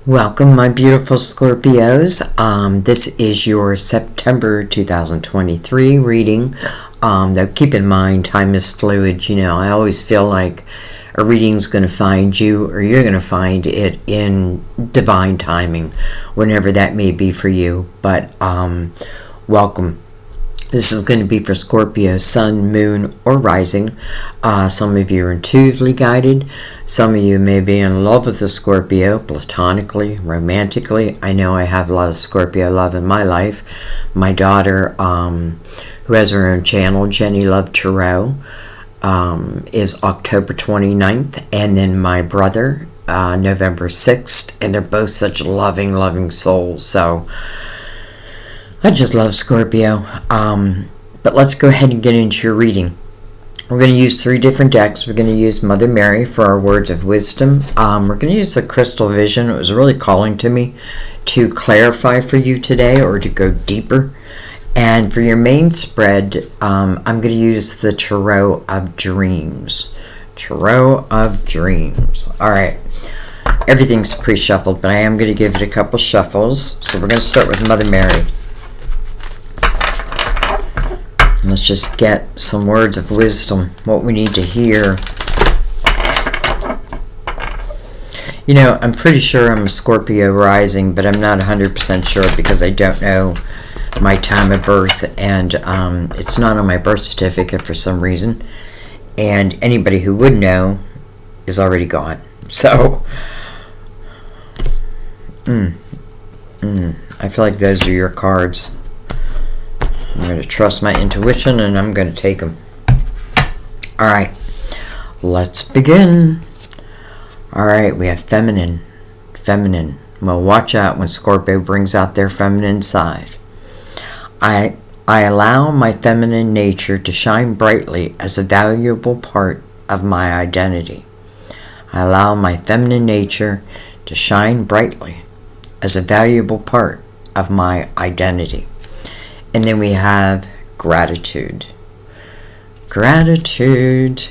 Welcome, my beautiful Scorpios. This is your September 2023 reading. Though keep in mind, time is fluid. I always feel like a reading's going to find you, or you're going to find it in divine timing, whenever that may be for you. But welcome. This is going to be for Scorpio, Sun, Moon, or Rising. Some of you are intuitively guided. Some of you may be in love with the Scorpio, platonically, romantically. I know I have a lot of Scorpio love in my life. My daughter, who has her own channel, Jenny Love Tarot, is October 29th. And then my brother, November 6th. And they're both such loving, loving souls. So I just love Scorpio. But let's go ahead and get into your reading. We're going to use 3 different decks. We're going to use Mother Mary for our words of wisdom. We're going to use the Crystal Vision. It was really calling to me to clarify for you today, or to go deeper. And for your main spread, I'm going to use the Tarot of Dreams. Tarot of Dreams. All right. Everything's pre-shuffled, but I am going to give it a couple shuffles. So we're going to start with Mother Mary. Let's just get some words of wisdom, what we need to hear. I'm pretty sure I'm a Scorpio rising, but I'm not 100% sure because I don't know my time of birth, and it's not on my birth certificate for some reason. And anybody who would know is already gone. So, I feel like those are your cards. I'm going to trust my intuition, and I'm going to take them. Alright, let's begin. Alright, we have feminine. Feminine. Well, watch out when Scorpio brings out their feminine side. I allow my feminine nature to shine brightly as a valuable part of my identity. I allow my feminine nature to shine brightly as a valuable part of my identity. And then we have gratitude. Gratitude.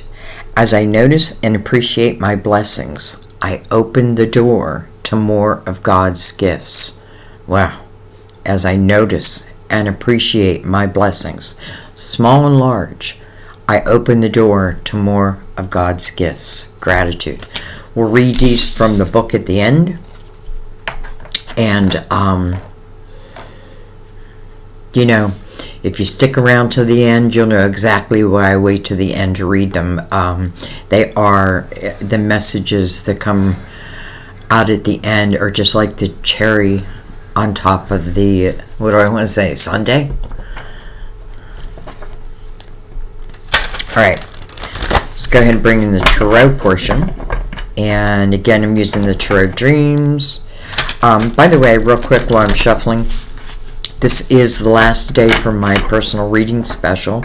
As I notice and appreciate my blessings, I open the door to more of God's gifts. Wow. As I notice and appreciate my blessings, small and large, I open the door to more of God's gifts. Gratitude. We'll read these from the book at the end. And, if you stick around to the end, you'll know exactly why I wait to the end to read them. They are the messages that come out at the end are just like the cherry on top of the, what do I want to say, sundae? Alright, let's go ahead and bring in the Tarot portion. And again, I'm using the Tarot Dreams. By the way, real quick while I'm shuffling, this is the last day for my personal reading special.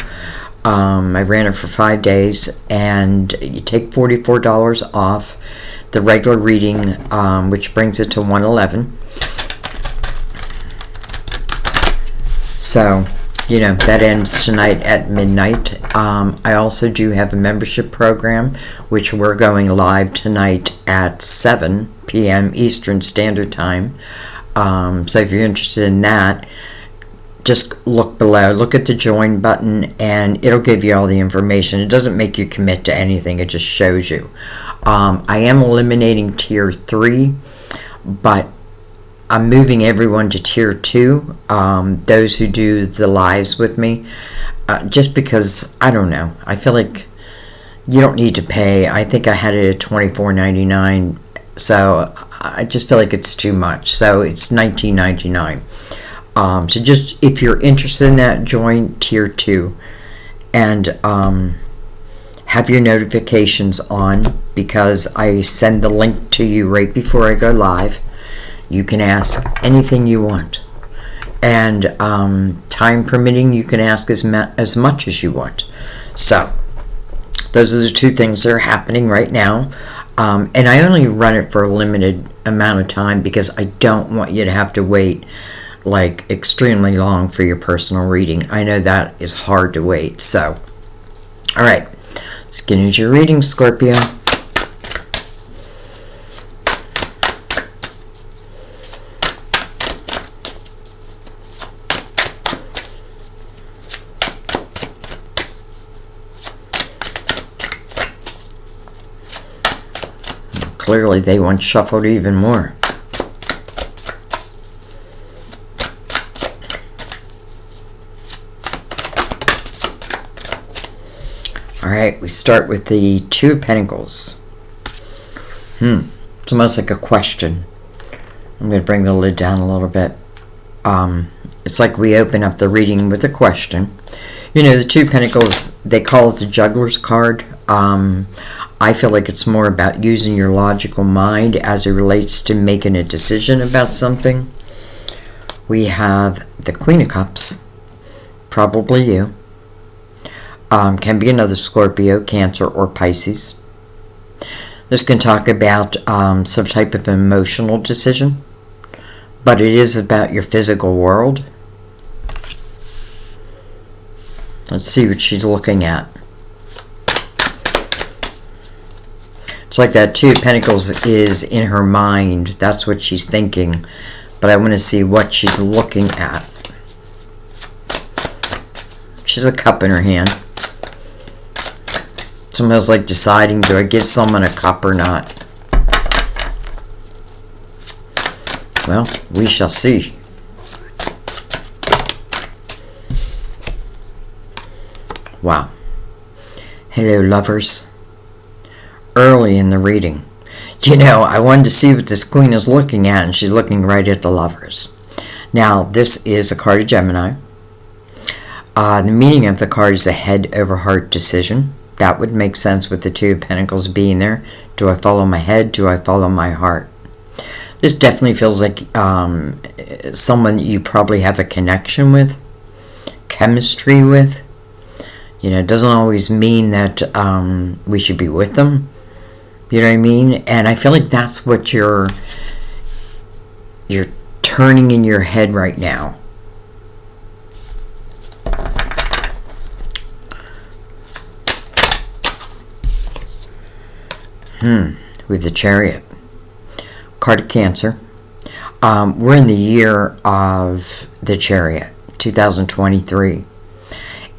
I ran it for 5 days, and you take $44 off the regular reading, which brings it to $111. So, that ends tonight at midnight. I also do have a membership program, which we're going live tonight at 7 p.m. Eastern Standard Time. So if you're interested in that, just look below, look at the join button, and it'll give you all the information. It doesn't make you commit to anything, it just shows you. I am eliminating tier 3, but I'm moving everyone to tier 2, those who do the lives with me, just because, I don't know, I feel like you don't need to pay. I think I had it at $24.99, so I just feel like it's too much. So it's $19.99. So just, if you're interested in that, join tier 2 and have your notifications on, because I send the link to you right before I go live. You can ask anything you want, and time permitting, you can ask as much as you want. So those are the 2 things that are happening right now. And I only run it for a limited amount of time because I don't want you to have to wait like extremely long for your personal reading. I know that is hard to wait. So, all right, let's get into your reading, Scorpio. Clearly they want shuffled even more. Alright, we start with the Two of Pentacles. It's almost like a question. I'm going to bring the lid down a little bit. It's like we open up the reading with a question. You know, the Two of Pentacles, they call it the Juggler's card. I feel like it's more about using your logical mind as it relates to making a decision about something. We have the Queen of Cups, probably you. Can be another Scorpio, Cancer, or Pisces. This can talk about some type of emotional decision, but it is about your physical world. Let's see what she's looking at. It's like that Two of Pentacles is in her mind. That's what she's thinking. But I want to see what she's looking at. She has a cup in her hand. It's almost like deciding, do I give someone a cup or not? Well, we shall see. Wow. Hello, lovers. Early in the reading. You know, I wanted to see what this Queen is looking at, and she's looking right at the Lovers. Now, this is a card of Gemini. The meaning of the card is a head over heart decision. That would make sense with the Two of Pentacles being there. Do I follow my head? Do I follow my heart? This definitely feels like someone you probably have a connection with, chemistry with. You know, it doesn't always mean that we should be with them. You know what I mean? And I feel like that's what you're turning in your head right now. With the Chariot. Card of Cancer. We're in the year of the Chariot, 2023.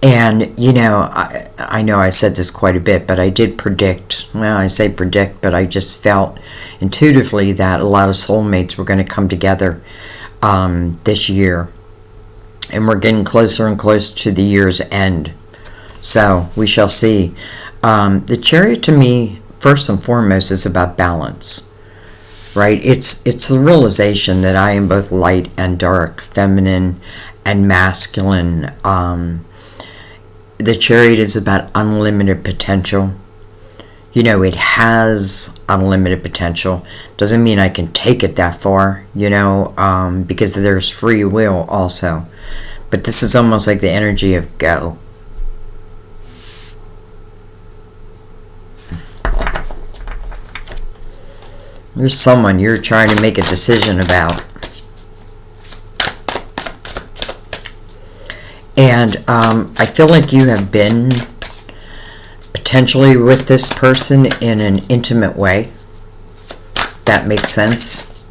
And, you know, I know I said this quite a bit, but I did predict, well, I say predict, but I just felt intuitively that a lot of soulmates were going to come together this year. And we're getting closer and closer to the year's end. So, we shall see. The Chariot, to me, first and foremost, is about balance. Right? It's the realization that I am both light and dark, feminine and masculine. The Chariot is about unlimited potential. You know, it has unlimited potential. Doesn't mean I can take it that far, you know, because there's free will also. But this is almost like the energy of go. There's someone you're trying to make a decision about. And I feel like you have been potentially with this person in an intimate way. That makes sense.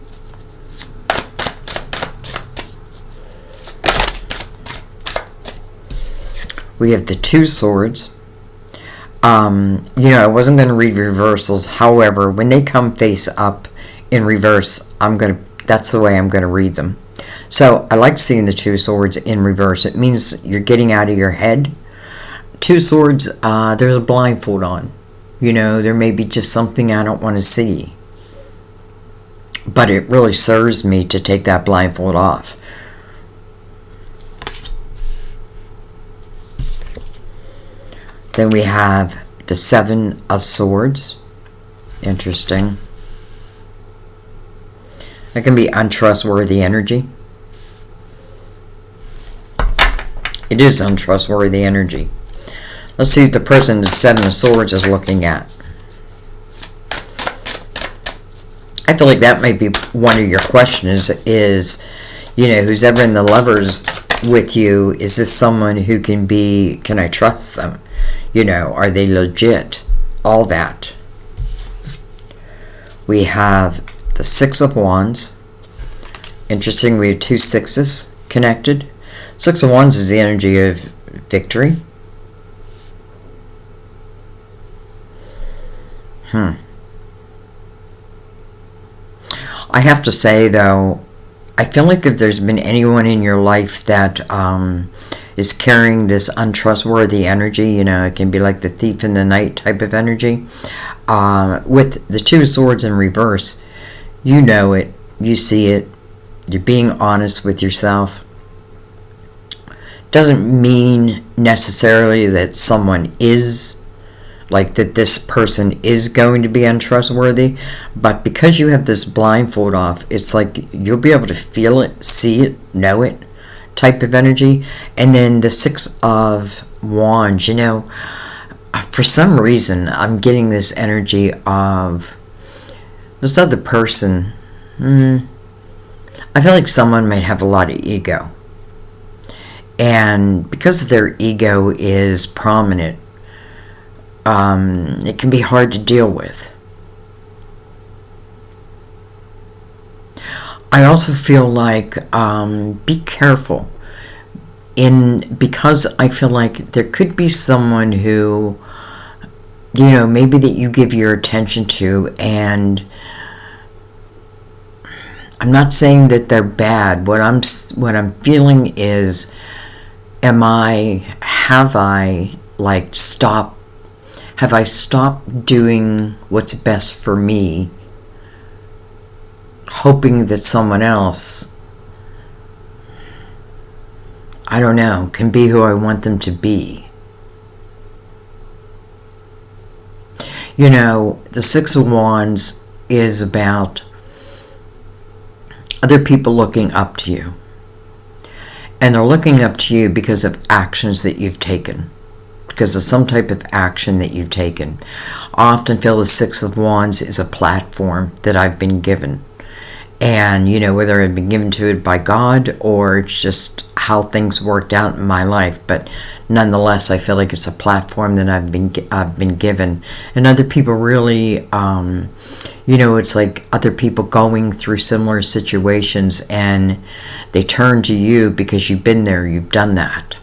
We have the Two Swords. You know, I wasn't going to read reversals. However, when they come face up in reverse, that's the way I'm going to read them. So I like seeing the Two Swords in reverse. It means you're getting out of your head. Two Swords, there's a blindfold on. You know, there may be just something I don't want to see. But it really serves me to take that blindfold off. Then we have the Seven of Swords. Interesting. That can be untrustworthy energy. It is untrustworthy energy. Let's see what the person the Seven of Swords is looking at. I feel like that might be one of your questions is, you know, who's ever in the Lovers with you, is this someone who can I trust them? You know, are they legit? All that. We have the Six of Wands. Interesting, we have two sixes connected. Six of Wands is the energy of victory. I have to say, though, I feel like if there's been anyone in your life that is carrying this untrustworthy energy, you know, it can be like the thief in the night type of energy, with the Two of Swords in reverse, you know it, you see it, you're being honest with yourself. Doesn't mean necessarily that someone is, like that this person is going to be untrustworthy, but because you have this blindfold off, it's like you'll be able to feel it, see it, know it type of energy. And then the Six of Wands, you know, for some reason I'm getting this energy of this other person. I feel like someone might have a lot of ego, and because their ego is prominent, it can be hard to deal with. I also feel like be careful, because I feel like there could be someone who, you know, maybe that you give your attention to, and I'm not saying that they're bad. What I'm feeling is, have I stopped doing what's best for me, hoping that someone else, I don't know, can be who I want them to be? You know, the Six of Wands is about other people looking up to you. And they're looking up to you because of actions that you've taken, because of some type of action that you've taken. I often feel the Six of Wands is a platform that I've been given. And, you know, whether I've been given to it by God or it's just how things worked out in my life. But nonetheless, I feel like it's a platform that I've been given. And other people really, you know, it's like other people going through similar situations and they turn to you because you've been there, you've done that.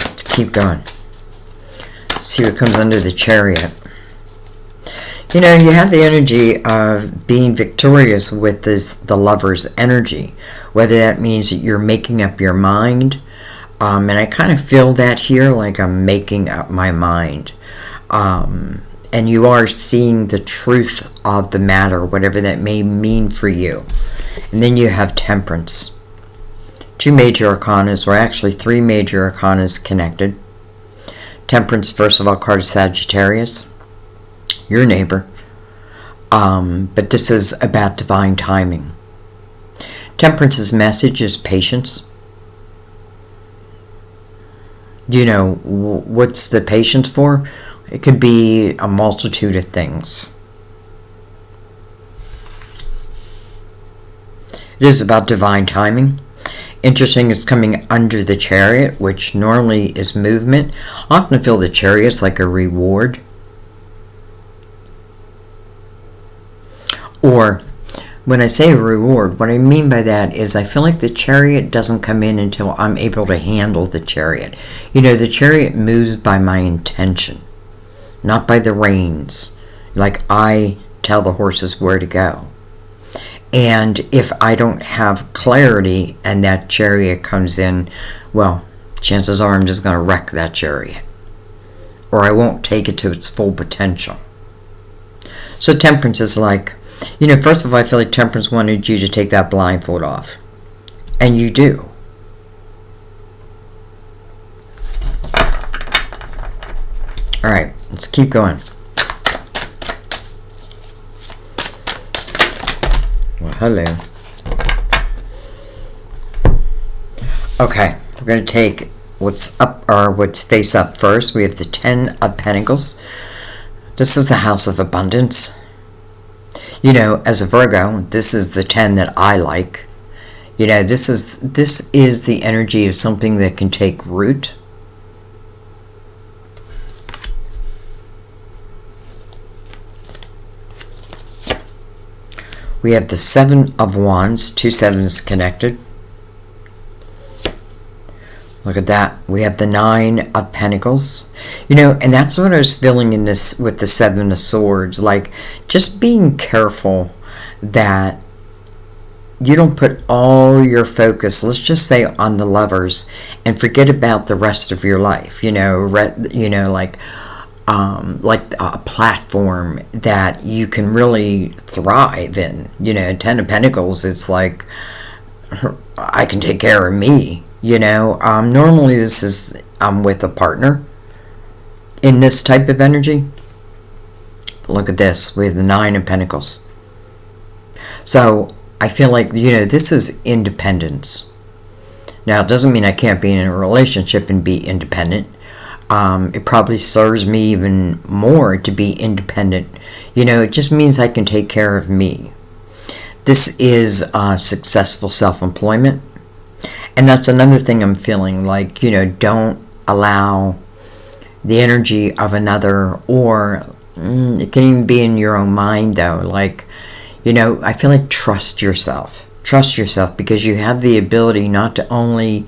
Let's keep going. See what comes under the Chariot. You know, you have the energy of being victorious with the Lover's energy, whether that means that you're making up your mind, and I kind of feel that here, like I'm making up my mind, and you are seeing the truth of the matter, whatever that may mean for you. And then you have Temperance. Two major arcanas, or actually three major arcanas connected. Temperance, first of all, card of Sagittarius, your neighbor. But this is about divine timing. Temperance's message is patience. You know, what's the patience for? It could be a multitude of things. It is about divine timing. Interesting, it's coming under the Chariot, which normally is movement. I often feel the Chariot's like a reward. Or, when I say reward, what I mean by that is I feel like the Chariot doesn't come in until I'm able to handle the Chariot. You know, the Chariot moves by my intention, not by the reins. Like I tell the horses where to go. And if I don't have clarity and that Chariot comes in, well, chances are I'm just going to wreck that Chariot. Or I won't take it to its full potential. So Temperance is like, you know, first of all, I feel like Temperance wanted you to take that blindfold off. And you do. Alright, let's keep going. Well, hello. Okay, we're going to take what's up, or what's face up first. We have the Ten of Pentacles. This is the House of Abundance. You know, as a Virgo, this is the 10 that I like. You know, this is the energy of something that can take root. We have the Seven of Wands, two sevens connected. Look at that. We have the Nine of Pentacles. You know, and that's what I was feeling in this with the Seven of Swords. Like, just being careful that you don't put all your focus, let's just say, on the Lovers and forget about the rest of your life. You know, like a platform that you can really thrive in. You know, Ten of Pentacles, it's like, I can take care of me. You know, normally this is with a partner in this type of energy. Look at this with the Nine of Pentacles. So I feel like, you know, this is independence. Now, it doesn't mean I can't be in a relationship and be independent. It probably serves me even more to be independent. You know, it just means I can take care of me. This is successful self-employment. And that's another thing I'm feeling, like, you know, don't allow the energy of another, or it can even be in your own mind, though. Like, you know, I feel like trust yourself. Trust yourself, because you have the ability not to only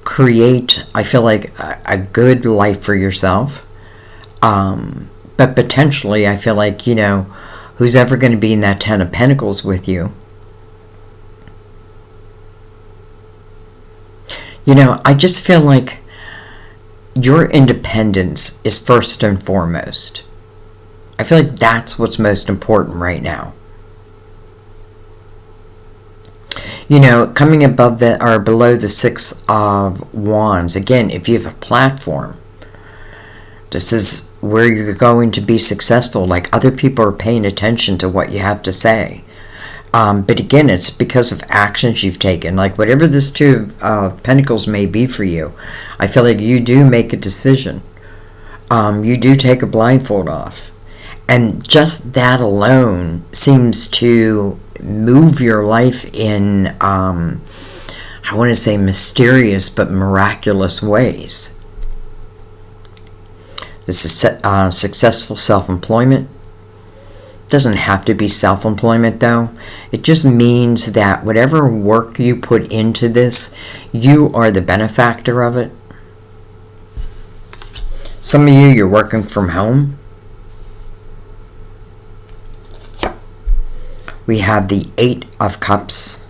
create, I feel like, a good life for yourself, but potentially, I feel like, you know, who's ever going to be in that Ten of Pentacles with you, you know, I just feel like your independence is first and foremost. I feel like that's what's most important right now. You know, coming above that or below the Six of Wands, again, if you have a platform, this is where you're going to be successful. Like, other people are paying attention to what you have to say. But again, it's because of actions you've taken. Like, whatever this Two of Pentacles may be for you, I feel like you do make a decision. You do take a blindfold off. And just that alone seems to move your life in, I want to say mysterious but miraculous ways. This is successful self-employment. Doesn't have to be self-employment, though. It just means that whatever work you put into this, you are the benefactor of it. Some of you, you're working from home. We have the Eight of Cups.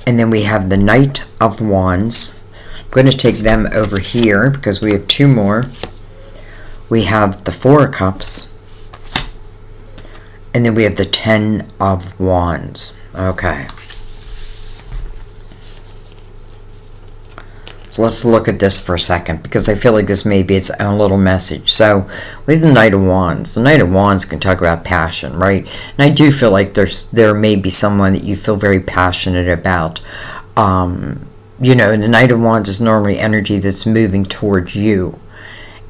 And then we have the Knight of Wands. I'm going to take them over here because we have two more. We have the Four of Cups. And then we have the Ten of Wands. Okay. So let's look at this for a second, because I feel like this may be its own little message. So we have the Knight of Wands. The Knight of Wands can talk about passion, right? And I do feel like there may be someone that you feel very passionate about. You know, the Knight of Wands is normally energy that's moving towards you.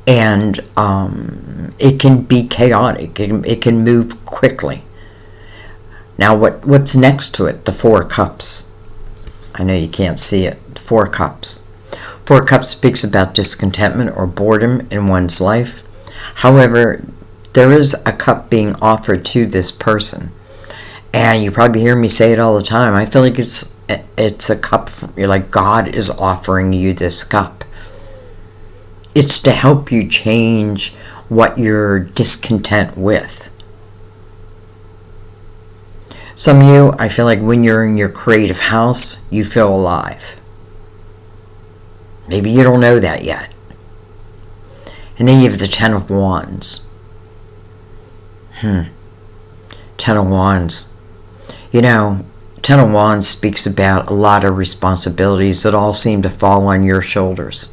And it can be chaotic. It can move quickly. Now, what's next to it? The Four of Cups. I know you can't see it. The Four of Cups. Four of Cups speaks about discontentment or boredom in one's life. However, there is a cup being offered to this person. And you probably hear me say it all the time. I feel like it's a cup. You're like, God is offering you this cup. It's to help you change what you're discontent with. Some of you, I feel like when you're in your creative house, you feel alive. Maybe you don't know that yet. And then you have the Ten of Wands. Ten of Wands. You know, Ten of Wands speaks about a lot of responsibilities that all seem to fall on your shoulders.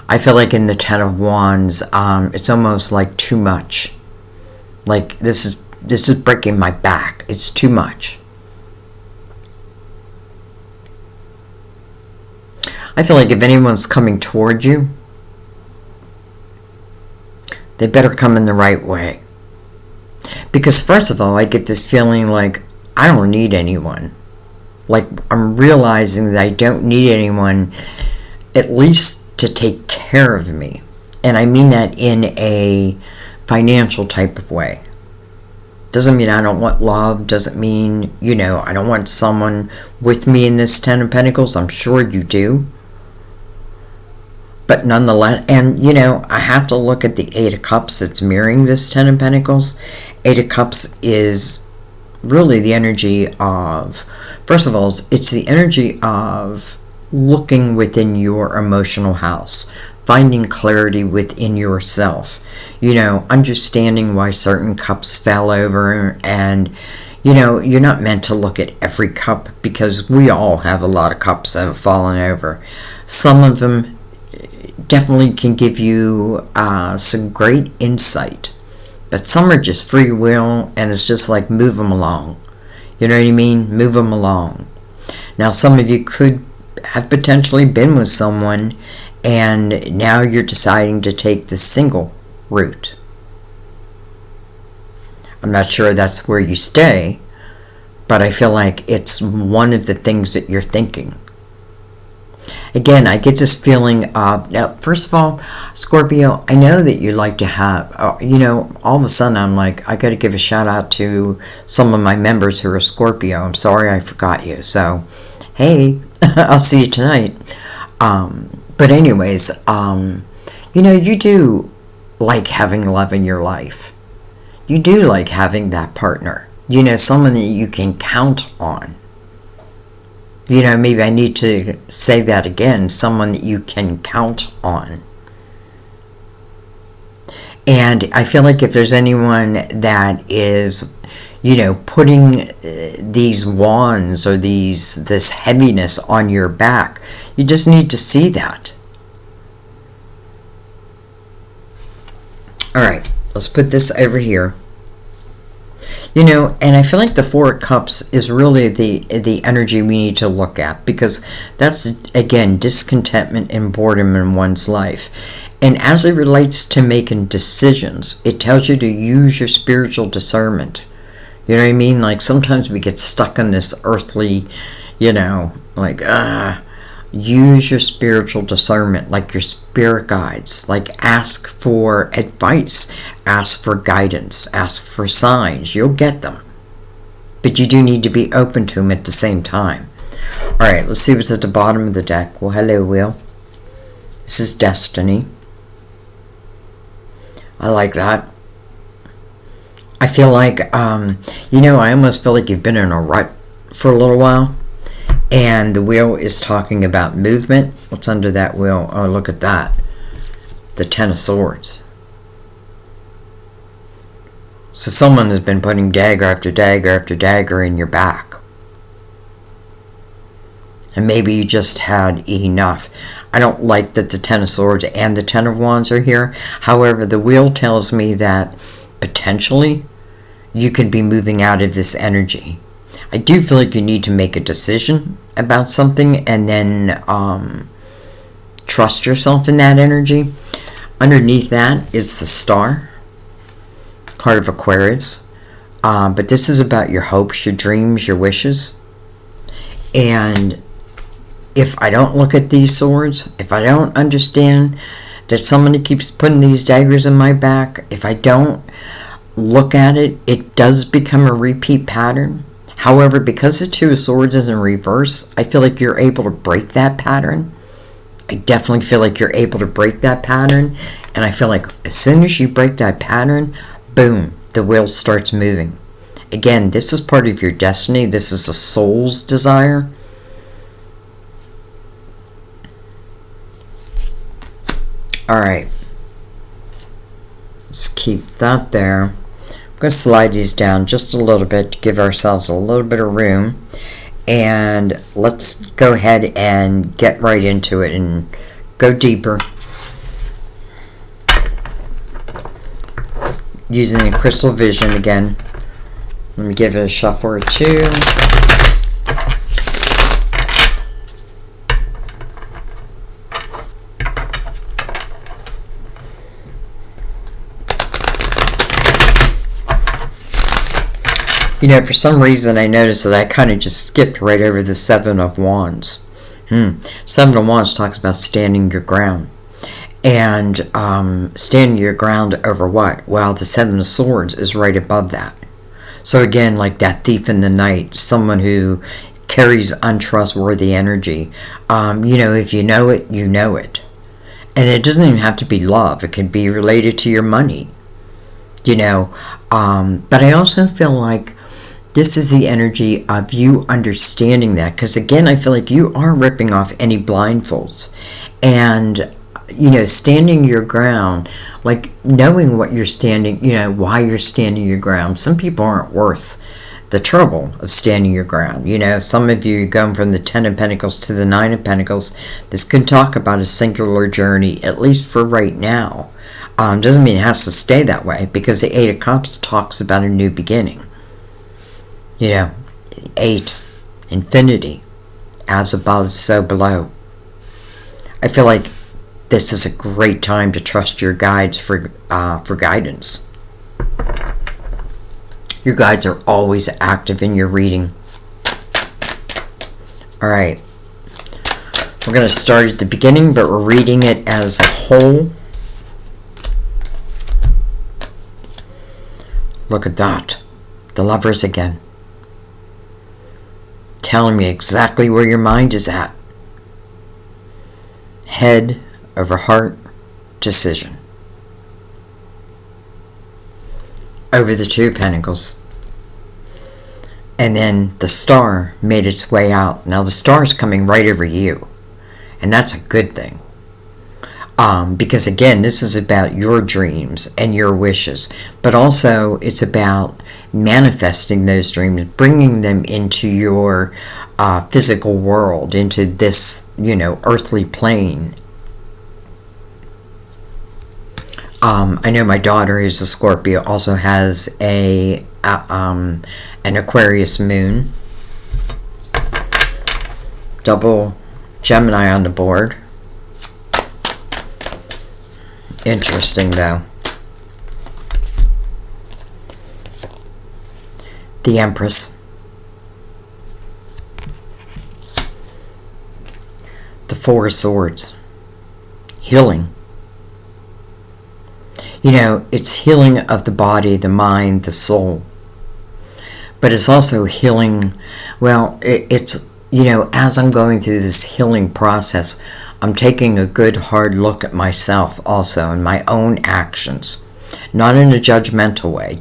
I feel like in the Ten of Wands, it's almost like too much. Like, this is breaking my back. It's too much. I feel like if anyone's coming toward you, they better come in the right way. Because first of all, I get this feeling like I don't need anyone. Like, I'm realizing that I don't need anyone, at least to take care of me. And I mean that in a financial type of way. Doesn't mean I don't want love. Doesn't mean, I don't want someone with me in this Ten of Pentacles. I'm sure you do. But nonetheless, and, I have to look at the Eight of Cups that's mirroring this Ten of Pentacles. Eight of Cups is really the energy of, first of all, it's the energy of looking within your emotional house, finding clarity within yourself, understanding why certain cups fell over, and you're not meant to look at every cup, because we all have a lot of cups that have fallen over. Some of them definitely can give you some great insight, but some are just free will, and it's just like, move them along. You know what I mean? Move them along. Now, some of you could have potentially been with someone, and now you're deciding to take the single route. I'm not sure that's where you stay, but I feel like it's one of the things that you're thinking. Again, I get this feeling of, now, first of all, Scorpio, I know that you like to have, all of a sudden I'm like, I got to give a shout out to some of my members who are Scorpio. I'm sorry I forgot you. So, hey, I'll see you tonight. But anyways, you do like having love in your life. You do like having that partner. Someone that you can count on. Maybe I need to say that again. Someone that you can count on. And I feel like if there's anyone that is, putting these wands or this heaviness on your back, you just need to see that. All right, let's put this over here. And I feel like the Four of Cups is really the energy we need to look at, because that's, again, discontentment and boredom in one's life. And as it relates to making decisions, it tells you to use your spiritual discernment. You know what I mean? Like, sometimes we get stuck in this earthly, use your spiritual discernment, like your spirit guides. Like, ask for advice, ask for guidance, ask for signs. You'll get them, but you do need to be open to them at the same time. All right, let's see what's at the bottom of the deck. Well, hello, Wheel. This is Destiny. I like that. I feel like, I almost feel like you've been in a rut for a little while. And the wheel is talking about movement. What's under that wheel? Oh, look at that. The Ten of Swords. So someone has been putting dagger after dagger after dagger in your back. And maybe you just had enough. I don't like that the Ten of Swords and the Ten of Wands are here. However, the wheel tells me that potentially you could be moving out of this energy. I do feel like you need to make a decision about something and then trust yourself in that energy. Underneath that is the Star, card of Aquarius. But this is about your hopes, your dreams, your wishes. And if I don't look at these swords, if I don't understand that somebody keeps putting these daggers in my back, if I don't look at it, it does become a repeat pattern. However, because the Two of Swords is in reverse, I feel like you're able to break that pattern. I definitely feel like you're able to break that pattern. And I feel like as soon as you break that pattern, boom, the wheel starts moving. Again, this is part of your destiny. This is a soul's desire. All right. Let's keep that there. I'm going to slide these down just a little bit to give ourselves a little bit of room. And let's go ahead and get right into it and go deeper. Using the crystal vision again. Let me give it a shuffle or two. For some reason I noticed that I kind of just skipped right over the Seven of Wands. Seven of Wands talks about standing your ground. And standing your ground over what? Well, the Seven of Swords is right above that. So again, like that thief in the night, someone who carries untrustworthy energy. If you know it, you know it. And it doesn't even have to be love. It can be related to your money. But I also feel like this is the energy of you understanding that. Because again, I feel like you are ripping off any blindfolds. And standing your ground, like knowing what you're standing, why you're standing your ground. Some people aren't worth the trouble of standing your ground. Some of you going from the 10 of Pentacles to the 9 of Pentacles, this could talk about a singular journey, at least for right now. Doesn't mean it has to stay that way, because the 8 of Cups talks about a new beginning. 8, infinity, as above, so below. I feel like this is a great time to trust your guides for guidance. Your guides are always active in your reading. All right. We're going to start at the beginning, but we're reading it as a whole. Look at that. The Lovers again. Telling me exactly where your mind is at. Head over heart, decision. Over the 2 of Pentacles. And then the Star made its way out. Now the Star is coming right over you. And that's a good thing. Because again, this is about your dreams and your wishes. But also it's about manifesting those dreams, bringing them into your physical world, into this, earthly plane. I know my daughter, who's a Scorpio, also has an Aquarius moon. Double Gemini on the board. Interesting, though. The Empress. The 4 of Swords. Healing. It's healing of the body, the mind, the soul. But it's also healing, it's, as I'm going through this healing process, I'm taking a good hard look at myself also and my own actions. Not in a judgmental way.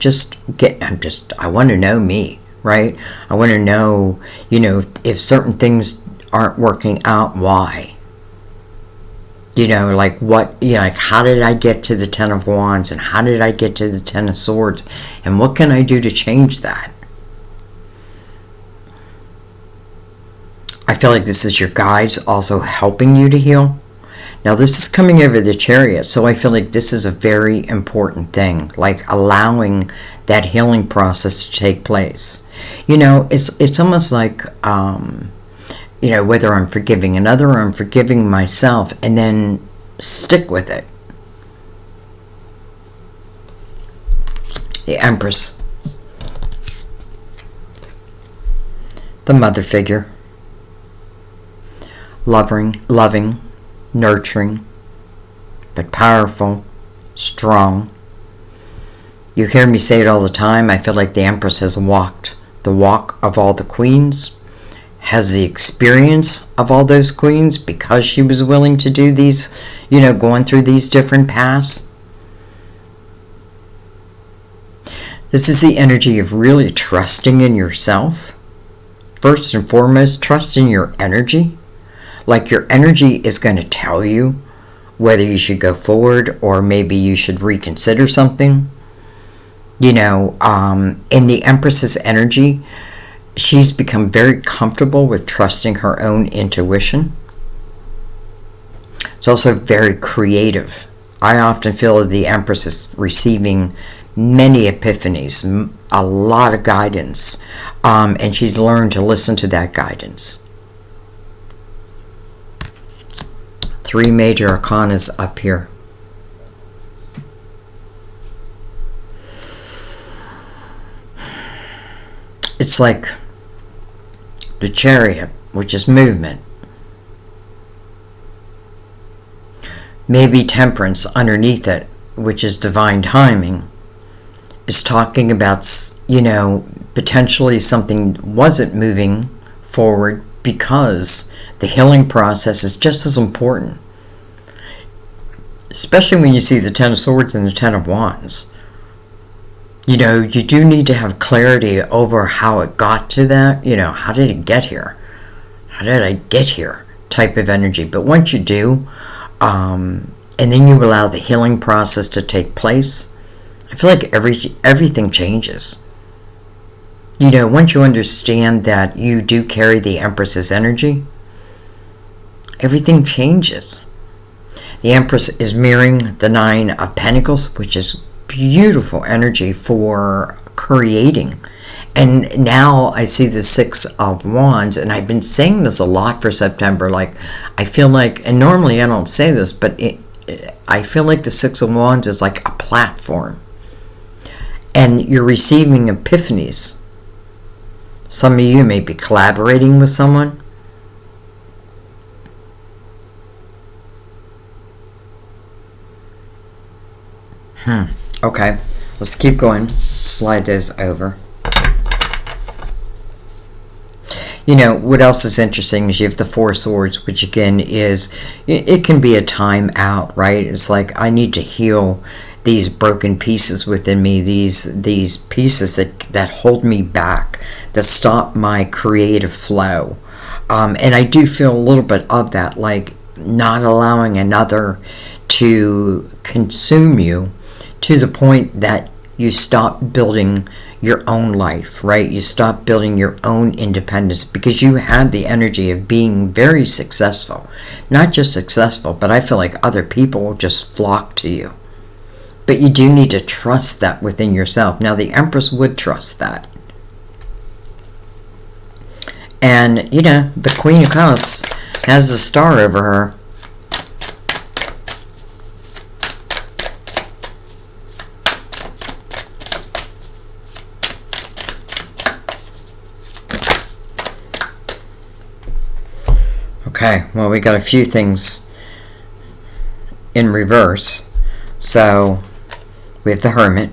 I want to know me, right? I want to know, if certain things aren't working out, why? How did I get to the 10 of Wands, and how did I get to the 10 of Swords, and what can I do to change that? I feel like this is your guides also helping you to heal. Now this is coming over the Chariot, so I feel like this is a very important thing, like allowing that healing process to take place. It's almost like, whether I'm forgiving another or I'm forgiving myself, and then stick with it. The Empress. The mother figure. Loving, nurturing, but powerful, strong. You hear me say it all the time. I feel like the Empress has walked the walk of all the queens, has the experience of all those queens because she was willing to do these, going through these different paths. This is the energy of really trusting in yourself. First and foremost, trust in your energy. Like your energy is going to tell you whether you should go forward or maybe you should reconsider something. In the Empress's energy, she's become very comfortable with trusting her own intuition. It's also very creative. I often feel the Empress is receiving many epiphanies, a lot of guidance, and she's learned to listen to that guidance. 3 major arcanas up here. It's like the Chariot, which is movement. Maybe Temperance underneath it, which is divine timing. is talking about, potentially something wasn't moving forward because the healing process is just as important. Especially when you see the Ten of Swords and the Ten of Wands. You do need to have clarity over how it got to that. How did it get here? How did I get here? Type of energy. But once you do, and then you allow the healing process to take place, I feel like everything changes. Once you understand that you do carry the Empress's energy, everything changes. The Empress is mirroring the Nine of Pentacles, which is beautiful energy for creating. And now I see the Six of Wands, and I've been saying this a lot for September. Like, I feel like, and normally I don't say this, but I feel like the Six of Wands is like a platform. And you're receiving epiphanies. Some of you may be collaborating with someone. Okay, let's keep going. Slide those over. What else is interesting is you have the Four Swords, which again is, it can be a time out, right? It's like, I need to heal these broken pieces within me, these pieces that hold me back, that stop my creative flow. And I do feel a little bit of that, like not allowing another to consume you to the point that you stop building your own life, right? You stop building your own independence because you had the energy of being very successful. Not just successful, but I feel like other people will just flock to you. But you do need to trust that within yourself. Now, the Empress would trust that. And, the Queen of Cups has a star over her. Okay, well, we got a few things in reverse. So, we have the Hermit.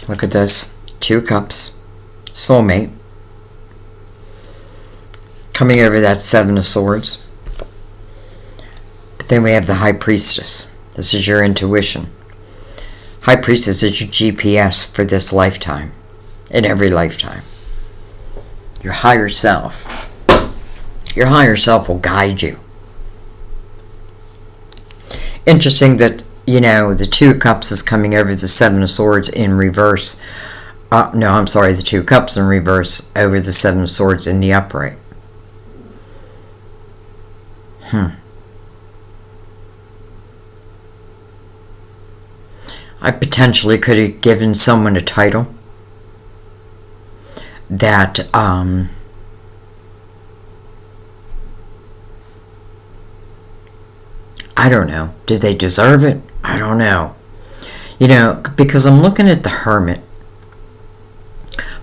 Look at this. Two of Cups. Soulmate. Coming over that Seven of Swords. But then we have the High Priestess. This is your intuition. High Priestess is your GPS for this lifetime. In every lifetime. Your higher self. Your higher self will guide you. Interesting that, the Two of Cups is coming over the Seven of Swords in reverse. The Two of Cups in reverse over the Seven of Swords in the upright. I potentially could have given someone a title that I don't know. Did they deserve it? I don't know. Because I'm looking at the Hermit.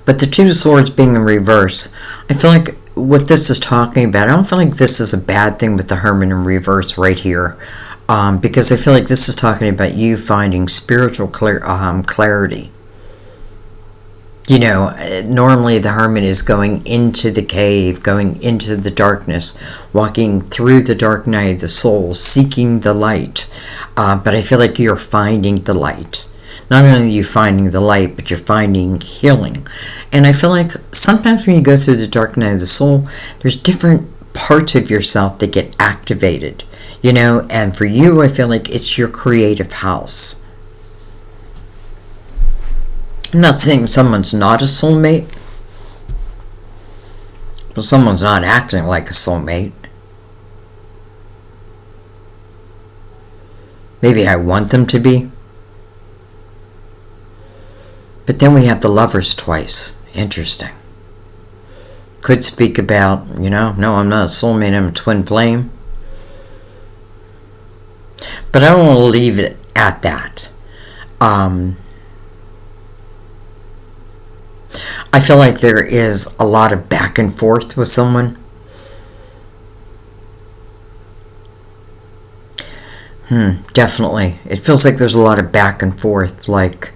But the Two of Swords being in reverse, I feel like what this is talking about, I don't feel like this is a bad thing with the Hermit in reverse right here. Because I feel like this is talking about you finding spiritual clarity. Normally the Hermit is going into the cave, going into the darkness, walking through the dark night of the soul, seeking the light. But I feel like you're finding the light. Not only are you finding the light, but you're finding healing. And I feel like sometimes when you go through the dark night of the soul, there's different parts of yourself that get activated. And for you, I feel like it's your creative house. I'm not saying someone's not a soulmate, but someone's not acting like a soulmate. Maybe I want them to be. But then we have the Lovers twice. Interesting. Could speak about, no, I'm not a soulmate, I'm a twin flame. But I don't want to leave it at that. I feel like there is a lot of back and forth with someone. Definitely. It feels like there's a lot of back and forth, like,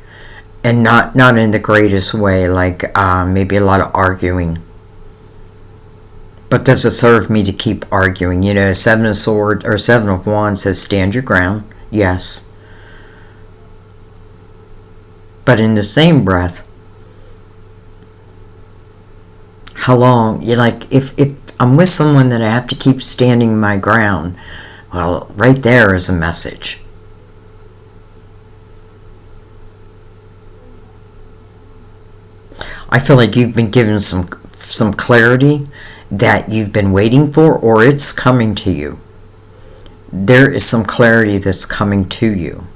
and not in the greatest way, like maybe a lot of arguing. But does it serve me to keep arguing? You know, Seven of Swords or Seven of Wands says stand your ground. Yes. But in the same breath, how long? You're like, if I'm with someone that I have to keep standing my ground, well, right there is a message. I feel like you've been given some clarity that you've been waiting for, or it's coming to you. There is some clarity that's coming to you.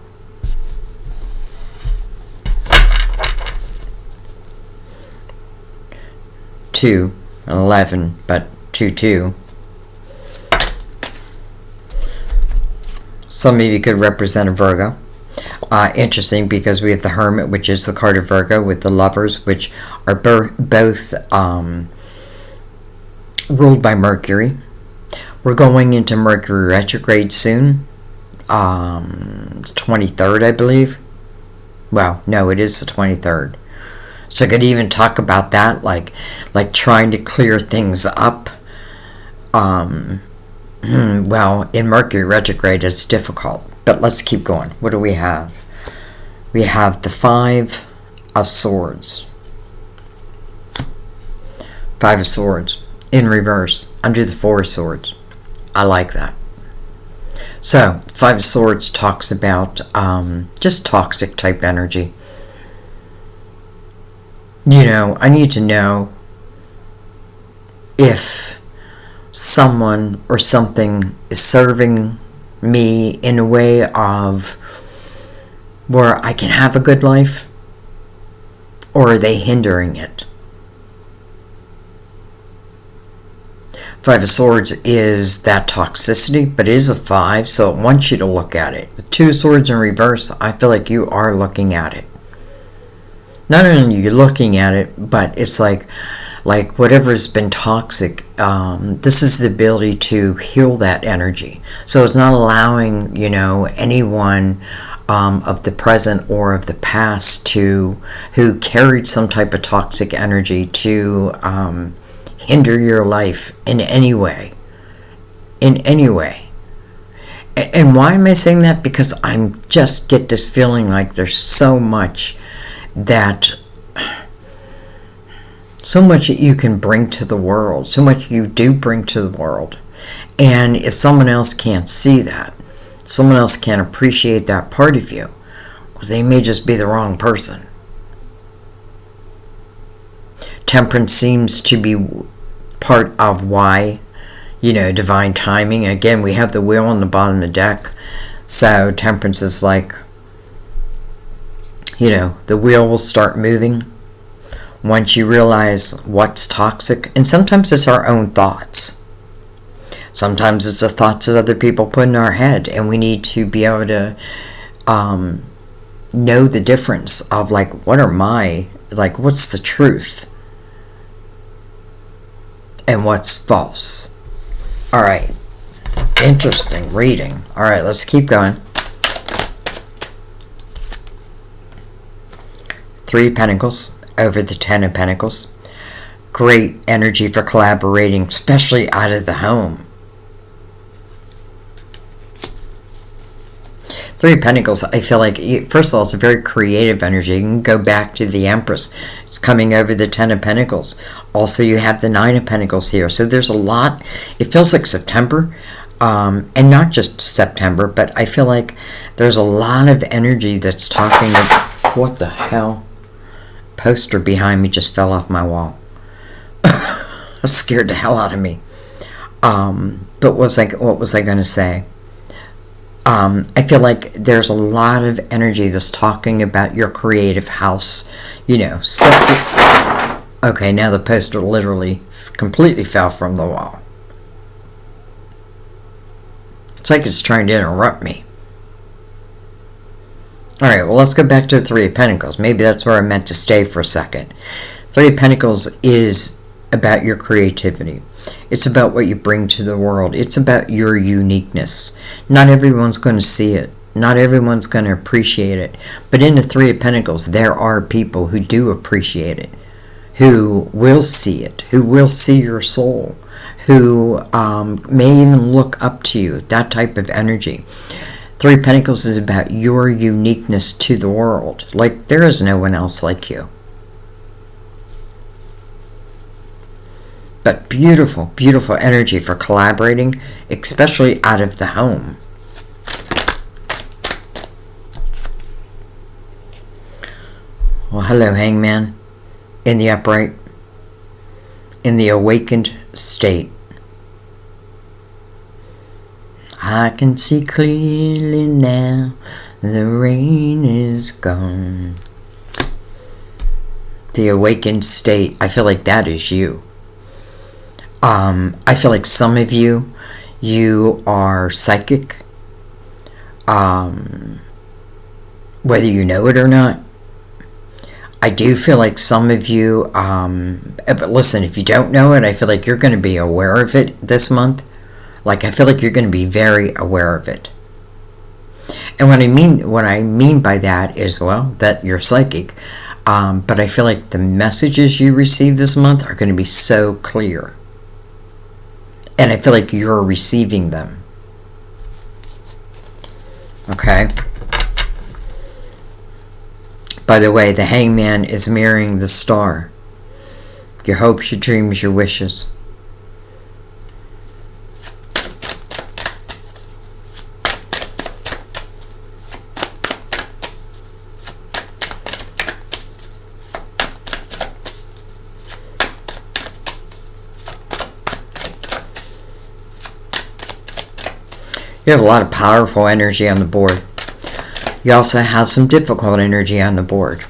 Two, 11, but 2. Some of you could represent a Virgo. Interesting, because we have the Hermit, which is the card of Virgo, with the Lovers, which are both ruled by Mercury. We're going into Mercury retrograde soon. 23rd, I believe. Well, no, it is the 23rd. So I could even talk about that, like trying to clear things up. Well, in Mercury retrograde, it's difficult. But let's keep going. What do we have? We have the Five of Swords. Five of Swords in reverse, under the Four of Swords. I like that. So, Five of Swords talks about just toxic type energy. You know, I need to know if someone or something is serving me in a way of where I can have a good life, or are they hindering it? Five of Swords is that toxicity, but it is a 5, so it wants you to look at it. With Two of Swords in reverse, I feel like you are looking at it. Not only are you looking at it, but it's like whatever's been toxic, this is the ability to heal that energy. So it's not allowing, you know, anyone of the present or of the past who carried some type of toxic energy to hinder your life in any way. In any way. And why am I saying that? Because I'm just get this feeling like there's so much that you can bring to the world, so much you do bring to the world. And if someone else can't see that, someone else can't appreciate that part of you, well, they may just be the wrong person. Temperance seems to be part of why, you know, divine timing. Again, we have the wheel on the bottom of the deck. So Temperance is like, you know, the wheel will start moving once you realize what's toxic. And sometimes it's our own thoughts. Sometimes it's the thoughts that other people put in our head. And we need to be able to know the difference of like, what's the truth? And what's false. Alright. Interesting reading. Alright, let's keep going. Three of Pentacles over the Ten of Pentacles. Great energy for collaborating, especially out of the home. Three of Pentacles, I feel like, first of all, it's a very creative energy. You can go back to the Empress. It's coming over the Ten of Pentacles. Also, you have the Nine of Pentacles here. So there's a lot. It feels like September. And not just September, but I feel like there's a lot of energy that's talking about... What the hell? Poster behind me just fell off my wall. That scared the hell out of me. But what was I going to say? I feel like there's a lot of energy that's talking about your creative house, you know, stuff. Okay, now the poster literally completely fell from the wall. It's like it's trying to interrupt me. Alright, well, let's go back to the Three of Pentacles. Maybe that's where I meant to stay for a second. Three of Pentacles is about your creativity. It's about what you bring to the world. It's about your uniqueness. Not everyone's going to see it. Not everyone's going to appreciate it. But in the Three of Pentacles, there are people who do appreciate it, who will see it, who will see your soul, who may even look up to you, that type of energy. Three of Pentacles is about your uniqueness to the world. Like, there is no one else like you. But beautiful, beautiful energy for collaborating, especially out of the home. Well, hello, Hangman. In the upright, in the awakened state. I can see clearly now, the rain is gone. The awakened state, I feel like that is you. I feel like some of you are psychic, whether you know it or not. I do feel like some of you, but listen, if you don't know it, I feel like you're going to be aware of it this month. Like, I feel like you're going to be very aware of it. And what I mean by that is, well, that you're psychic. But I feel like the messages you receive this month are going to be so clear. And I feel like you're receiving them. Okay? By the way, the Hangman is mirroring the star. Your hopes, your dreams, your wishes. You have a lot of powerful energy on the board. You also have some difficult energy on the board.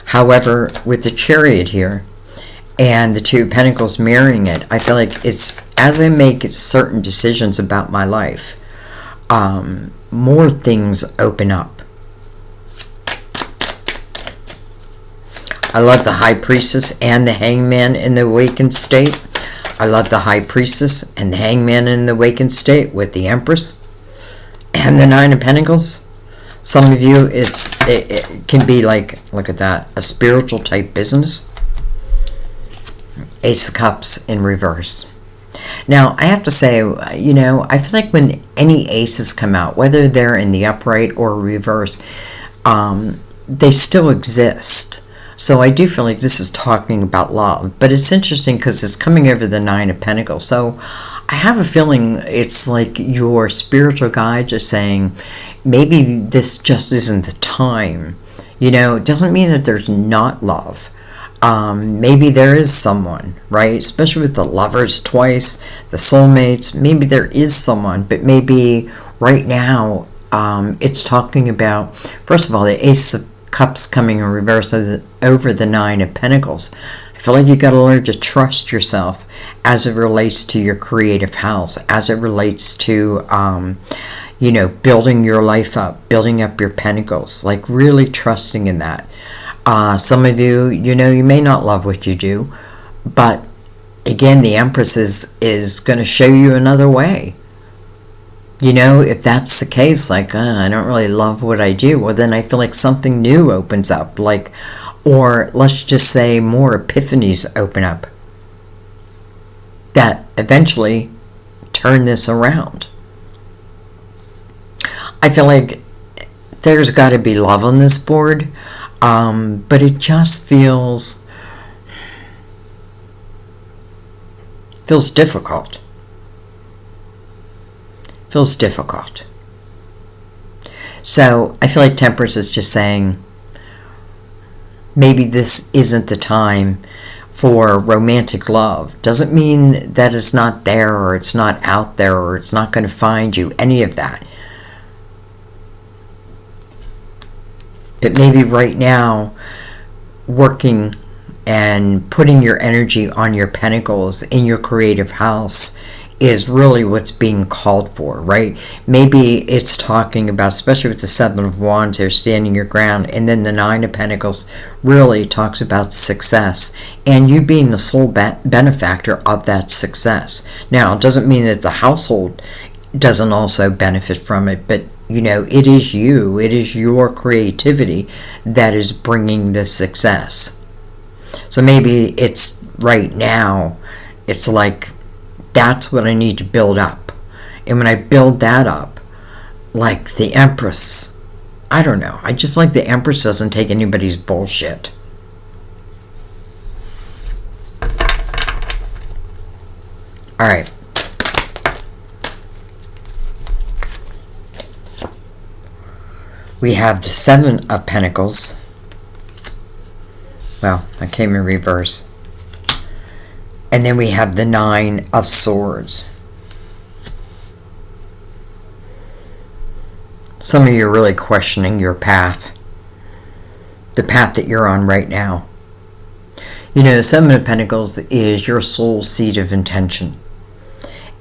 However, with the Chariot here and the Two of Pentacles mirroring it, I feel like it's, as I make certain decisions about my life, more things open up. I love the High Priestess and the Hangman in the awakened state. I love the High Priestess and the Hangman in the awakened state with the Empress and the Nine of Pentacles. Some of you, it can be like, look at that, a spiritual type business. Ace of Cups in reverse. Now, I have to say, you know, I feel like when any aces come out, whether they're in the upright or reverse, they still exist. So I do feel like this is talking about love. But it's interesting because it's coming over the Nine of Pentacles. So I have a feeling it's like your spiritual guides are saying, maybe this just isn't the time. You know, it doesn't mean that there's not love. Maybe there is someone, right? Especially with the lovers twice, the soulmates. Maybe there is someone, but maybe right now it's talking about, first of all, the Ace of Cups coming in reverse over the Nine of Pentacles. I feel like you got to learn to trust yourself as it relates to your creative house, as it relates to, you know, building your life up, building up your pentacles, like really trusting in that. Some of you, you know, you may not love what you do, but again, the Empress is going to show you another way. You know, if that's the case, like, I don't really love what I do, well, then I feel like something new opens up, like, or let's just say more epiphanies open up that eventually turn this around. I feel like there's got to be love on this board, but it just feels difficult. Feels difficult. So I feel like Temperance is just saying, maybe this isn't the time for romantic love. Doesn't mean that it's not there, or it's not out there, or it's not going to find you, any of that. But maybe right now, working and putting your energy on your pentacles in your creative house is really what's being called for, right? Maybe it's talking about, especially with the Seven of Wands, they're standing your ground, and then the Nine of Pentacles really talks about success and you being the sole benefactor of that success. Now, it doesn't mean that the household doesn't also benefit from it, but you know, it is you, it is your creativity that is bringing this success. So maybe it's right now, it's like, that's what I need to build up. And when I build that up, like the Empress, I don't know, I just feel like the Empress doesn't take anybody's bullshit. Alright. We have the Seven of Pentacles. Well, I came in reverse. And then we have the Nine of Swords. Some of you are really questioning your path. The path that you're on right now. You know, the Seven of Pentacles is your soul seed of intention.